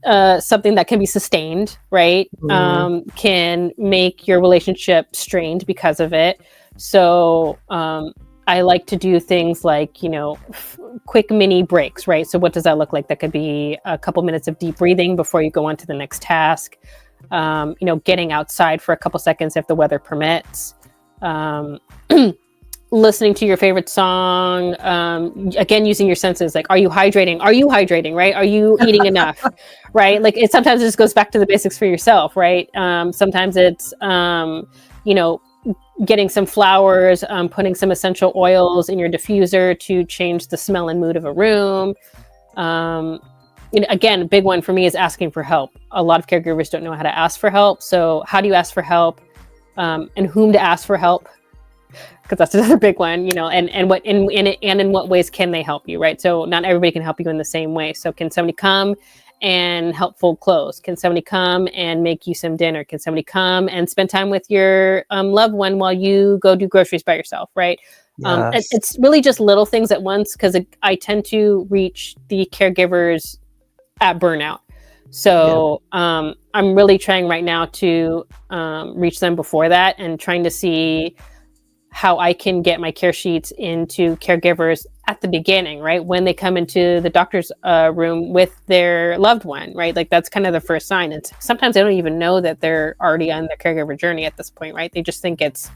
something that can be sustained, right? Can make your relationship strained because of it. So I like to do things like, quick mini breaks, right? So what does that look like? That could be a couple minutes of deep breathing before you go on to the next task. Getting outside for a couple seconds if the weather permits. listening to your favorite song, again, using your senses, like, are you hydrating, right? Are you eating enough? Right? Like, it sometimes just goes back to the basics for yourself, right? Sometimes it's getting some flowers, putting some essential oils in your diffuser to change the smell and mood of a room. Again, a big one for me is asking for help. A lot of caregivers don't know how to ask for help. So how do you ask for help, and whom to ask for help? Because that's another big one, and in what ways can they help you, right? So not everybody can help you in the same way. So can somebody come and help fold clothes? Can somebody come and make you some dinner? Can somebody come and spend time with your loved one while you go do groceries by yourself, right? Yes. It's really just little things at once, because I tend to reach the caregivers at burnout. So I'm really trying right now to reach them before that, and trying to see how I can get my care sheets into caregivers at the beginning, right? When they come into the doctor's room with their loved one, right? Like, that's kind of the first sign. And sometimes they don't even know that they're already on their caregiver journey at this point, right? They just think it's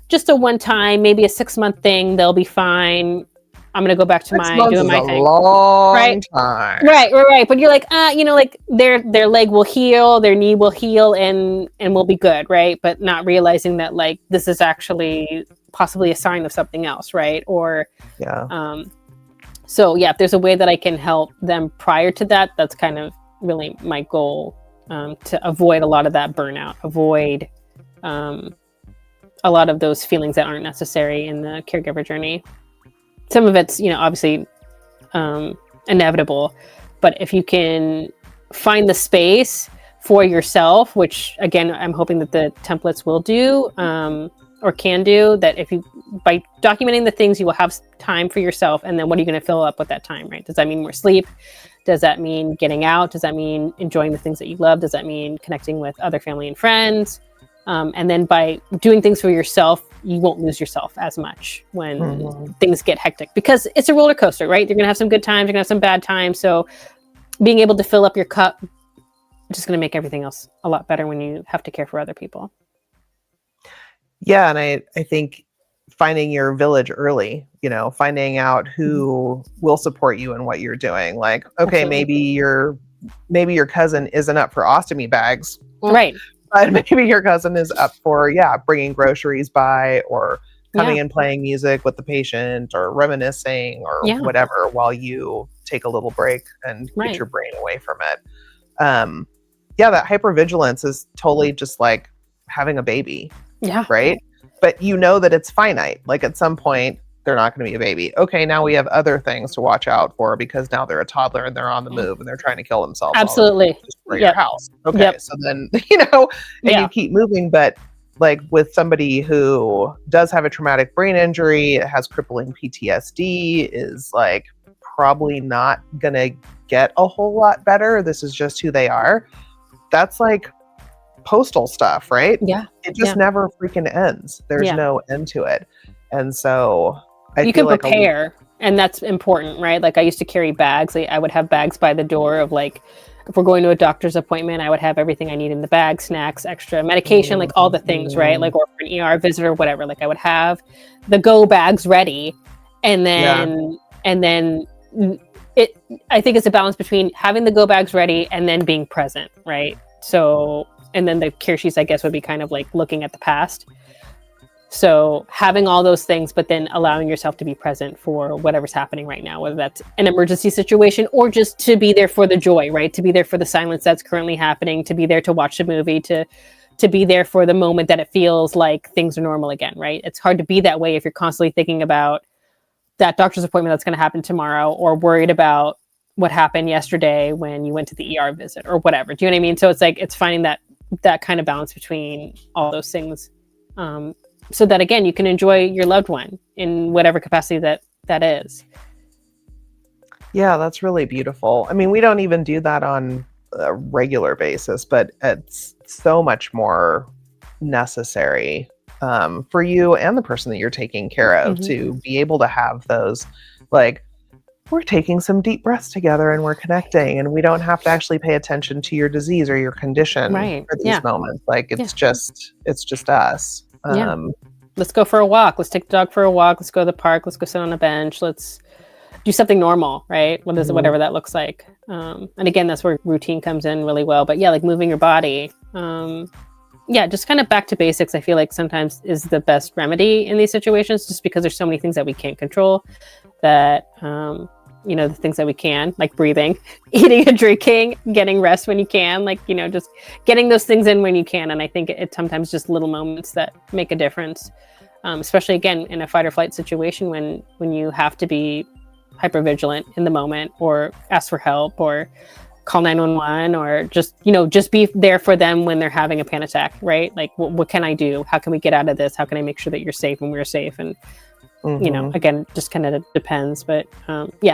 just a one-time, maybe a 6-month thing. They'll be fine. I'm going to go back to doing my thing. Long time. Right. But you're like, like their leg will heal, their knee will heal, and we'll be good, right? But not realizing that, like, this is actually possibly a sign of something else, right? Or so if there's a way that I can help them prior to that, that's kind of really my goal, to avoid a lot of that burnout, avoid a lot of those feelings that aren't necessary in the caregiver journey. Some of it's, obviously inevitable, but if you can find the space for yourself, which again, I'm hoping that the templates will do, or can do, that by documenting the things, you will have time for yourself. And then what are you going to fill up with that time, right? Does that mean more sleep? Does that mean getting out? Does that mean enjoying the things that you love? Does that mean connecting with other family and friends? And then by doing things for yourself, you won't lose yourself as much when things get hectic, because it's a roller coaster, right? You're going to have some good times, you're going to have some bad times. So being able to fill up your cup is just going to make everything else a lot better when you have to care for other people. Yeah. And I think finding your village early, finding out who will support you in what you're doing. Like, okay, Absolutely. maybe your cousin isn't up for ostomy bags. Right. But maybe your cousin is up for, bringing groceries by, or coming and playing music with the patient, or reminiscing, or whatever, while you take a little break and get your brain away from it. That hypervigilance is totally just like having a baby. Yeah. Right. But that it's finite. Like, at some point, they're not going to be a baby. Okay, now we have other things to watch out for, because now they're a toddler and they're on the move and they're trying to kill themselves. Absolutely. For your house. Okay, so then, you keep moving. But like, with somebody who does have a traumatic brain injury, has crippling PTSD, is like probably not going to get a whole lot better. This is just who they are. That's like postal stuff, right? Yeah. It just never freaking ends. There's no end to it. And so you can prepare, and that's important, right? Like, I used to carry bags. I would have bags by the door of, like, if we're going to a doctor's appointment, I would have everything I need in the bag, snacks, extra medication, like all the things, right? Like, or for an ER visit or whatever, like I would have the go bags ready. And then, I think it's a balance between having the go bags ready and then being present, right? So, and then the care sheets, I guess, would be kind of like looking at the past. So having all those things, but then allowing yourself to be present for whatever's happening right now, whether that's an emergency situation or just to be there for the joy, right? To be there for the silence that's currently happening, to be there to watch the movie, to be there for the moment that it feels like things are normal again, right? It's hard to be that way if you're constantly thinking about that doctor's appointment that's going to happen tomorrow, or worried about what happened yesterday when you went to the ER visit or whatever. Do you know what I mean? So it's like, it's finding that kind of balance between all those things. So that, again, you can enjoy your loved one in whatever capacity that is. Yeah, that's really beautiful. I mean, we don't even do that on a regular basis, but it's so much more necessary for you and the person that you're taking care of to be able to have those, like, we're taking some deep breaths together and we're connecting, and we don't have to actually pay attention to your disease or your condition for these moments. Like, it's just us. let's go for a walk. Let's take the dog for a walk. Let's go to the park. Let's go sit on a bench. Let's do something normal, right? Whatever that looks like. And again, that's where routine comes in really well. But yeah, like moving your body. Just kind of back to basics, I feel like sometimes is the best remedy in these situations, just because there's so many things that we can't control that, the things that we can, like breathing, eating and drinking, getting rest when you can, like, just getting those things in when you can. And I think it's sometimes just little moments that make a difference, especially, again, in a fight or flight situation when you have to be hypervigilant in the moment, or ask for help, or call 911, or just be there for them when they're having a panic attack, right? Like, what can I do? How can we get out of this? How can I make sure that you're safe when we're safe? And again, just kind of depends. But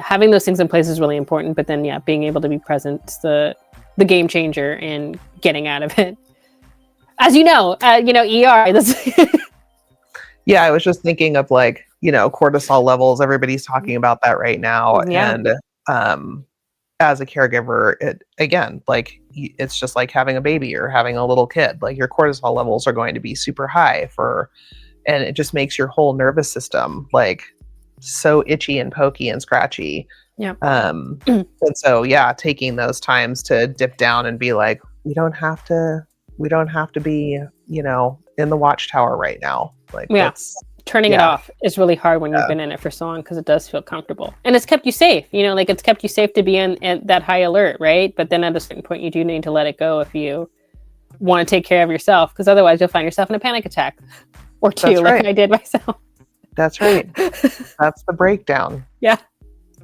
having those things in place is really important. But then, being able to be present is the game changer in getting out of it. As ER. Yeah, I was just thinking of like, cortisol levels. Everybody's talking about that right now. Yeah. And as a caregiver, it's just like having a baby or having a little kid. Like, your cortisol levels are going to be super high and it just makes your whole nervous system like so itchy and pokey and scratchy. Yeah. And so, taking those times to dip down and be like, we don't have to be, in the watchtower right now. Like, turning it off is really hard when you've been in it for so long, because it does feel comfortable, and it's kept you safe. It's kept you safe to be in that high alert, right? But then at a certain point, you do need to let it go if you want to take care of yourself, because otherwise you'll find yourself in a panic attack or two. That's right. Like I did myself. That's right. That's the breakdown. Yeah.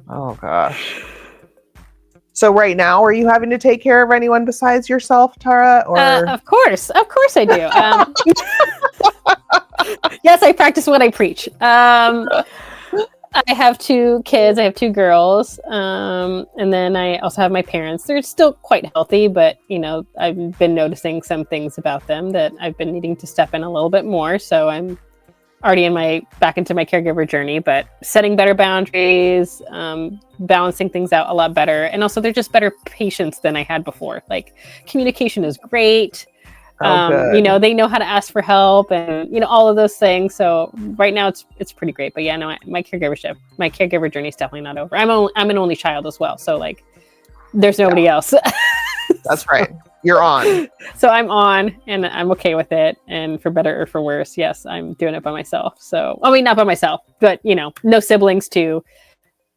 Oh gosh. So right now, are you having to take care of anyone besides yourself, Tara? Or of course I do. Yes, I practice what I preach. I have 2 kids. I have 2 girls, and then I also have my parents. They're still quite healthy, but I've been noticing some things about them that I've been needing to step in a little bit more. So I'm already back into my caregiver journey, but setting better boundaries, balancing things out a lot better. And also, they're just better patients than I had before. Like, communication is great. They know how to ask for help, and all of those things. So right now it's pretty great. But my caregiver journey is definitely not over. I'm an only child as well, so like there's nobody else. That's right. You're on. So I'm on, and I'm okay with it. And for better or for worse, yes, I'm doing it by myself. So, I mean, not by myself, but, no siblings to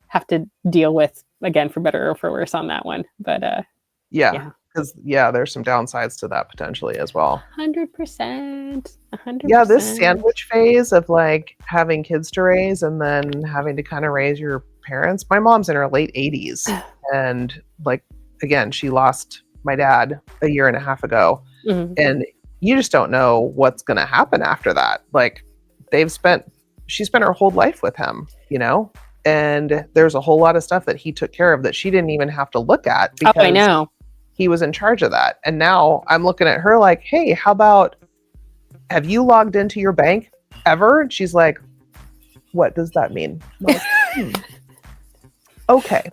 have to deal with, again, for better or for worse on that one. But, because, there's some downsides to that potentially as well. 100%. Yeah, this sandwich phase of like having kids to raise and then having to kind of raise your parents. My mom's in her late 80s, and like, again, she lost my dad a year and a half ago, and you just don't know what's going to happen after that. Like, she spent her whole life with him, and there's a whole lot of stuff that he took care of that she didn't even have to look at because I know he was in charge of that. And now I'm looking at her like, hey, how about, have you logged into your bank ever? And she's like, what does that mean? Like, okay.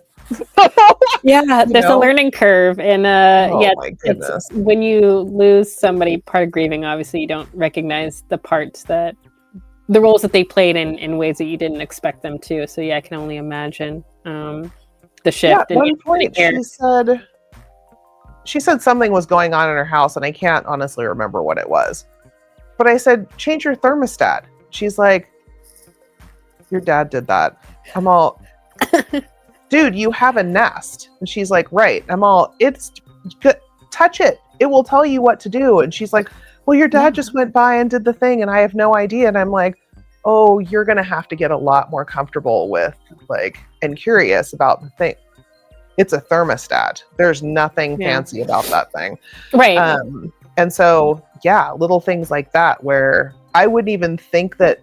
There's a learning curve, and my goodness. It's, when you lose somebody, part of grieving, obviously you don't recognize the roles that they played in ways that you didn't expect them to. So I can only imagine the shift. At one point she said something was going on in her house, and I can't honestly remember what it was, but I said, change your thermostat. She's like, your dad did that. I'm all dude, you have a Nest. And she's like, right. I'm all, it's good. Touch it. It will tell you what to do. And she's like, well, your dad just went by and did the thing, and I have no idea. And I'm like, oh, you're going to have to get a lot more comfortable with, like, and curious about the thing. It's a thermostat. There's nothing fancy about that thing. Right. And so, little things like that where I wouldn't even think that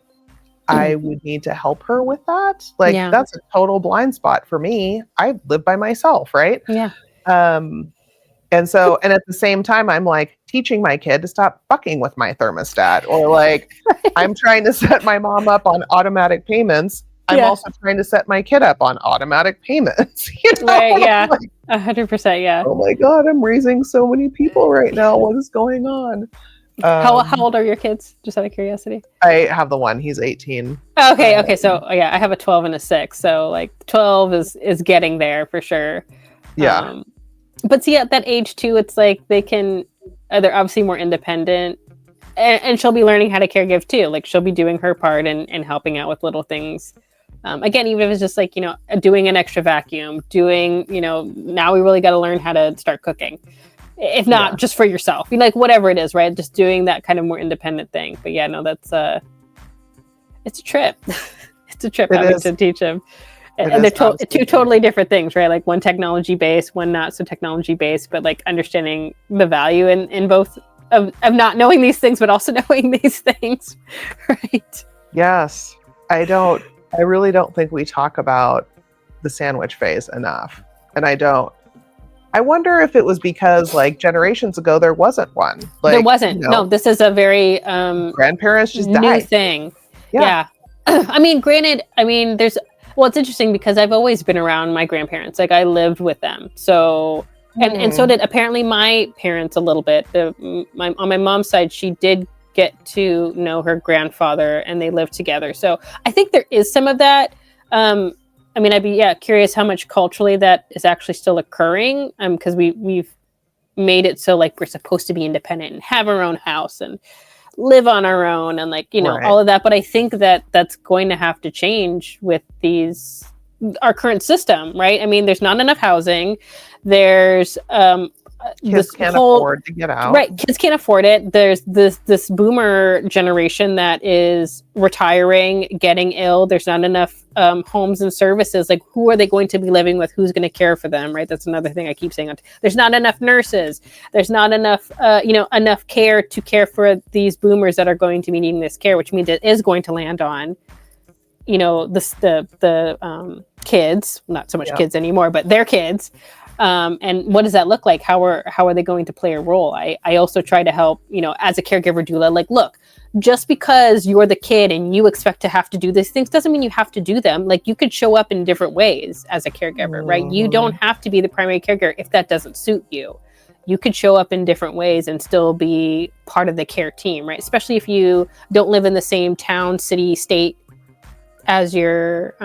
I would need to help her with that. Like, that's a total blind spot for me. I live by myself, right? Yeah. And so, and at the same time, I'm like teaching my kid to stop fucking with my thermostat, or like I'm trying to set my mom up on automatic payments. I'm also trying to set my kid up on automatic payments. Right, yeah. 100%, yeah. Oh my God, I'm raising so many people right now. What is going on? How old are your kids? Just out of curiosity. I have the one. He's 18. Okay. So yeah, I have a 12 and a 6. So like 12 is getting there for sure. Yeah. But see, at that age too, it's like they're obviously more independent, and she'll be learning how to caregive too. Like she'll be doing her part and helping out with little things. Again, even if it's just like, doing an extra vacuum, now we really got to learn how to start cooking. If not just for yourself, like whatever it is, right? Just doing that kind of more independent thing. But yeah, no, it's a trip. It's a trip having to teach them. And they're two totally different things, right? Like one technology based, one not so technology based, but like understanding the value in both of not knowing these things, but also knowing these things, right? Yes. I really don't think we talk about the sandwich phase enough. And I wonder if it was because like generations ago, there wasn't one. Like, there wasn't. No, this is a very grandparents just new died. Thing. Yeah. I mean, granted, it's interesting because I've always been around my grandparents. Like I lived with them. So, and so did apparently my parents a little bit. On my mom's side, she did get to know her grandfather and they lived together. So I think there is some of that. I'd be curious how much culturally that is actually still occurring. Because we've made it so like we're supposed to be independent and have our own house and live on our own and like, Right. all of that. But I think that that's going to have to change with our current system, right? I mean, there's not enough housing. There's Kids can't afford to get out. Right. Kids can't afford it. There's this boomer generation that is retiring, getting ill. There's not enough homes and services. Like who are they going to be living with? Who's going to care for them? Right. That's another thing I keep saying. There's not enough nurses. There's not enough, enough care to care for these boomers that are going to be needing this care, which means it is going to land on, the kids, not so much kids anymore, but their kids. And what does that look like? How are they going to play a role? I also try to help, as a caregiver doula, like, look, just because you're the kid and you expect to have to do these things doesn't mean you have to do them. Like you could show up in different ways as a caregiver, right? You don't have to be the primary caregiver if that doesn't suit you. You could show up in different ways and still be part of the care team, right? Especially if you don't live in the same town, city, state as your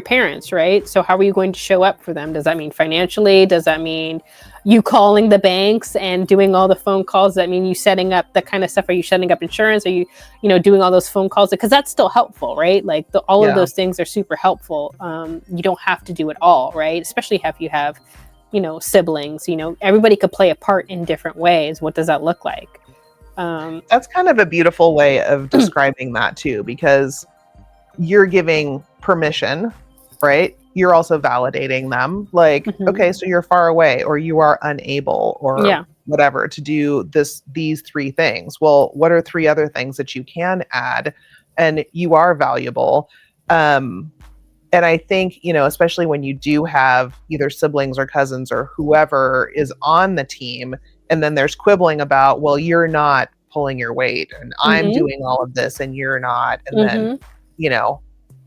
parents, right? So how are you going to show up for them? Does that mean financially? Does that mean you calling the banks and doing all the phone calls? Does that mean you setting up the kind of stuff? Are you setting up insurance? Are you, doing all those phone calls? Because that's still helpful, right? Like all of those things are super helpful. You don't have to do it all, right? Especially if you have, siblings, everybody could play a part in different ways. What does that look like? That's kind of a beautiful way of describing that too, because you're giving permission, right? You're also validating them. Like, okay, so you're far away or you are unable or whatever to do these three things. Well, what are three other things that you can add? And you are valuable. And I think, especially when you do have either siblings or cousins or whoever is on the team, and then there's quibbling about, well, you're not pulling your weight and I'm doing all of this and you're not. And then,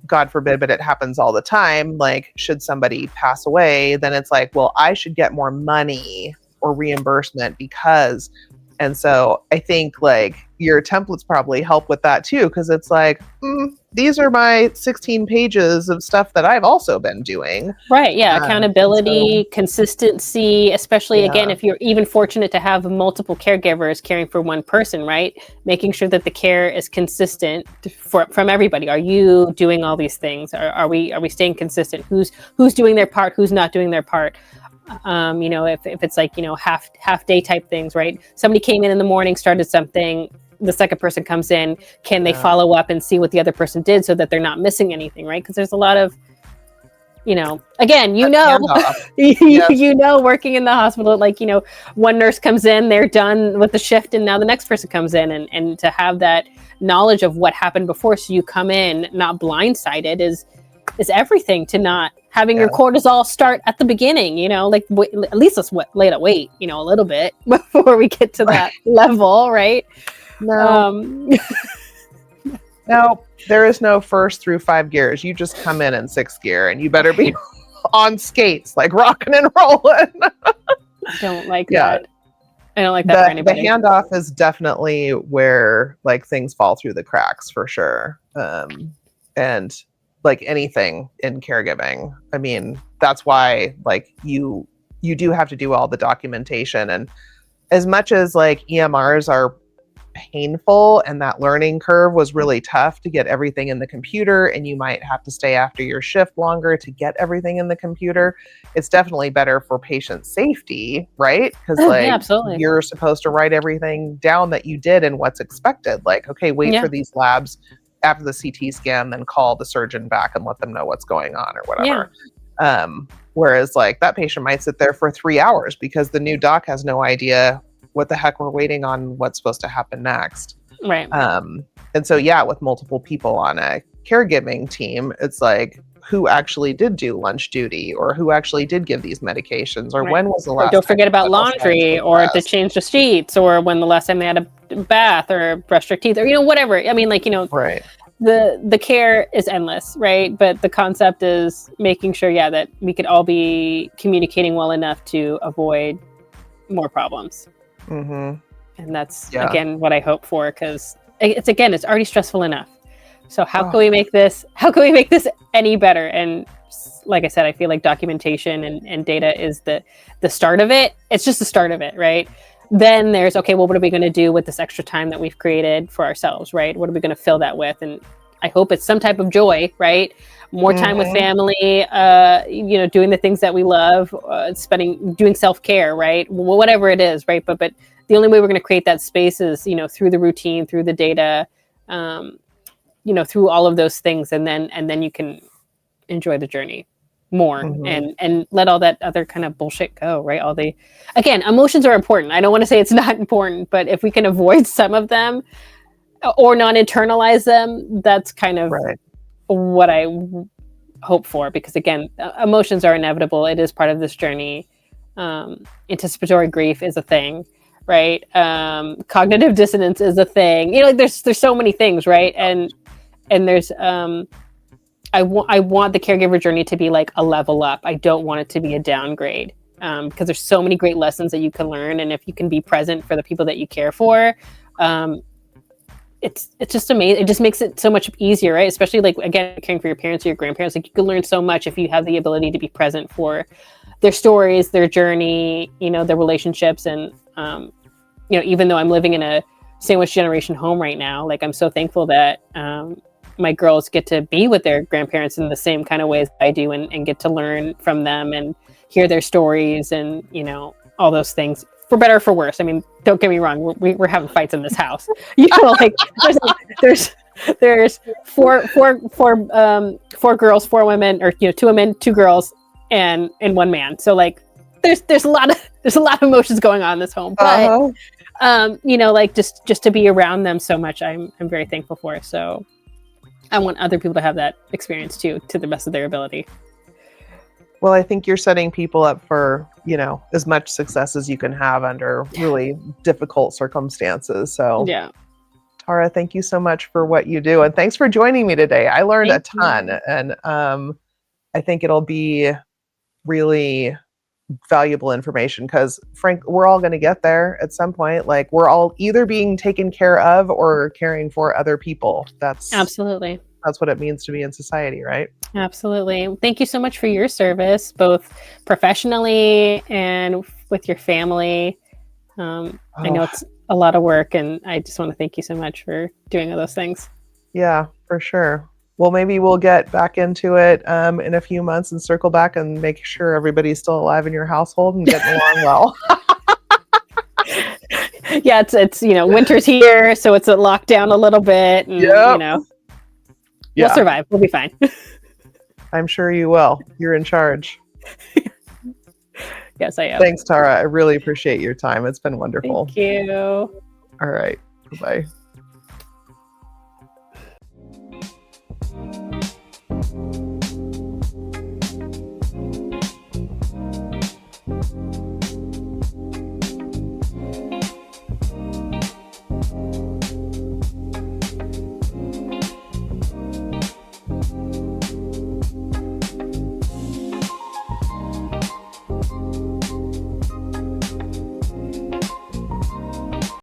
God forbid, but it happens all the time. Like, should somebody pass away, then it's like, well, I should get more money or reimbursement because. And so I think like your templates probably help with that too, because it's like, these are my 16 pages of stuff that I've also been doing. Right. Yeah. Accountability, consistency, especially again, if you're even fortunate to have multiple caregivers caring for one person, right? Making sure that the care is consistent from everybody. Are you doing all these things? Are we staying consistent? Who's doing their part? Who's not doing their part? If it's like, half day type things, right? Somebody came in the morning, started something, the second person comes in, can they follow up and see what the other person did so that they're not missing anything, right? Because there's a lot of, again, working in the hospital, like, one nurse comes in, they're done with the shift and now the next person comes in and to have that knowledge of what happened before. So you come in not blindsided is everything to not having your cortisol start at the beginning, like at least let's lay it wait, a little bit before we get to that level, right? No, there is no 1st through 5 gears. You just come in 6th gear and you better be on skates, like rocking and rolling. I don't like that. I don't like that for The anybody. handoff is definitely where like things fall through the cracks for sure. And like anything in caregiving, I mean, that's why like you do have to do all the documentation. And as much as like EMRs are painful and that learning curve was really tough to get everything in the computer, and you might have to stay after your shift longer to get everything in the computer, it's definitely better for patient safety, right? Because like Yeah, absolutely. you're supposed to write everything down that you did and what's expected. Like, okay, wait for these labs after the CT scan, then call the surgeon back and let them know what's going on or whatever. Whereas like that patient might sit there for 3 hours because the new doc has no idea what the heck we're waiting on, what's supposed to happen next. Right. And so, yeah, with multiple people on a caregiving team, it's like, who actually did do lunch duty, or who actually did give these medications, or when was the last don't forget time about laundry, or to change the sheets, or when the last time they had a bath, or brush their teeth, or, you know, whatever. I mean, like, you know, right. The care is endless, right? But the concept is making sure, that we could all be communicating well enough to avoid more problems. Mm-hmm. And that's, again, what I hope for, because it's already stressful enough. So how can we make this any better? And like I said, I feel like documentation and data is the start of it. It's just the start of it, right? Then there's, okay, well, what are we going to do with this extra time that we've created for ourselves, right? What are we going to fill that with? And I hope it's some type of joy, right? More time with family, you know, doing the things that we love, doing self-care, right? Whatever it is, right? But the only way we're going to create that space is, you know, through the routine, through the data, you know, through all of those things. And then you can enjoy the journey more and let all that other kind of bullshit go, right? Again, emotions are important. I don't want to say it's not important, but if we can avoid some of them or not internalize them, that's kind of what I hope for, because again, emotions are inevitable. It is part of this journey. Anticipatory grief is a thing, right? Cognitive dissonance is a thing. You know, like there's so many things, right? And there's I want the caregiver journey to be like a level up. I don't want it to be a downgrade, because there's so many great lessons that you can learn, and if you can be present for the people that you care for, it's just amazing. It just makes it so much easier, right? Especially like, again, caring for your parents or your grandparents. Like, you can learn so much if you have the ability to be present for their stories, their journey, you know, their relationships. And you know, even though I'm living in a sandwich generation home right now, like, I'm so thankful that my girls get to be with their grandparents in the same kind of ways I do, and get to learn from them and hear their stories, and, you know, all those things, for better or for worse. I mean, don't get me wrong, we're having fights in this house. You know, like there's four girls, 4 women, or, you know, 2 women, 2 girls, and 1 man. So like there's a lot of emotions going on in this home. But you know, like just to be around them so much, I'm very thankful for. So I want other people to have that experience too, to the best of their ability. Well, I think you're setting people up for, you know, as much success as you can have under really difficult circumstances. So Tara, thank you so much for what you do. And thanks for joining me today. I learned a ton. And I think it'll be really valuable information, because Frank, we're all going to get there at some point. Like, we're all either being taken care of or caring for other people. That's what it means to be in society, right? Absolutely. Thank you so much for your service, both professionally and with your family. I know it's a lot of work, and I just want to thank you so much for doing all those things. Yeah, for sure. Well, maybe we'll get back into it in a few months and circle back and make sure everybody's still alive in your household and getting along well. Yeah, it's you know, winter's here, so it's a lockdown a little bit, and you know, we'll survive. We'll be fine. I'm sure you will. You're in charge. Yes, I am. Thanks, Tara. I really appreciate your time. It's been wonderful. Thank you. All right. Bye-bye.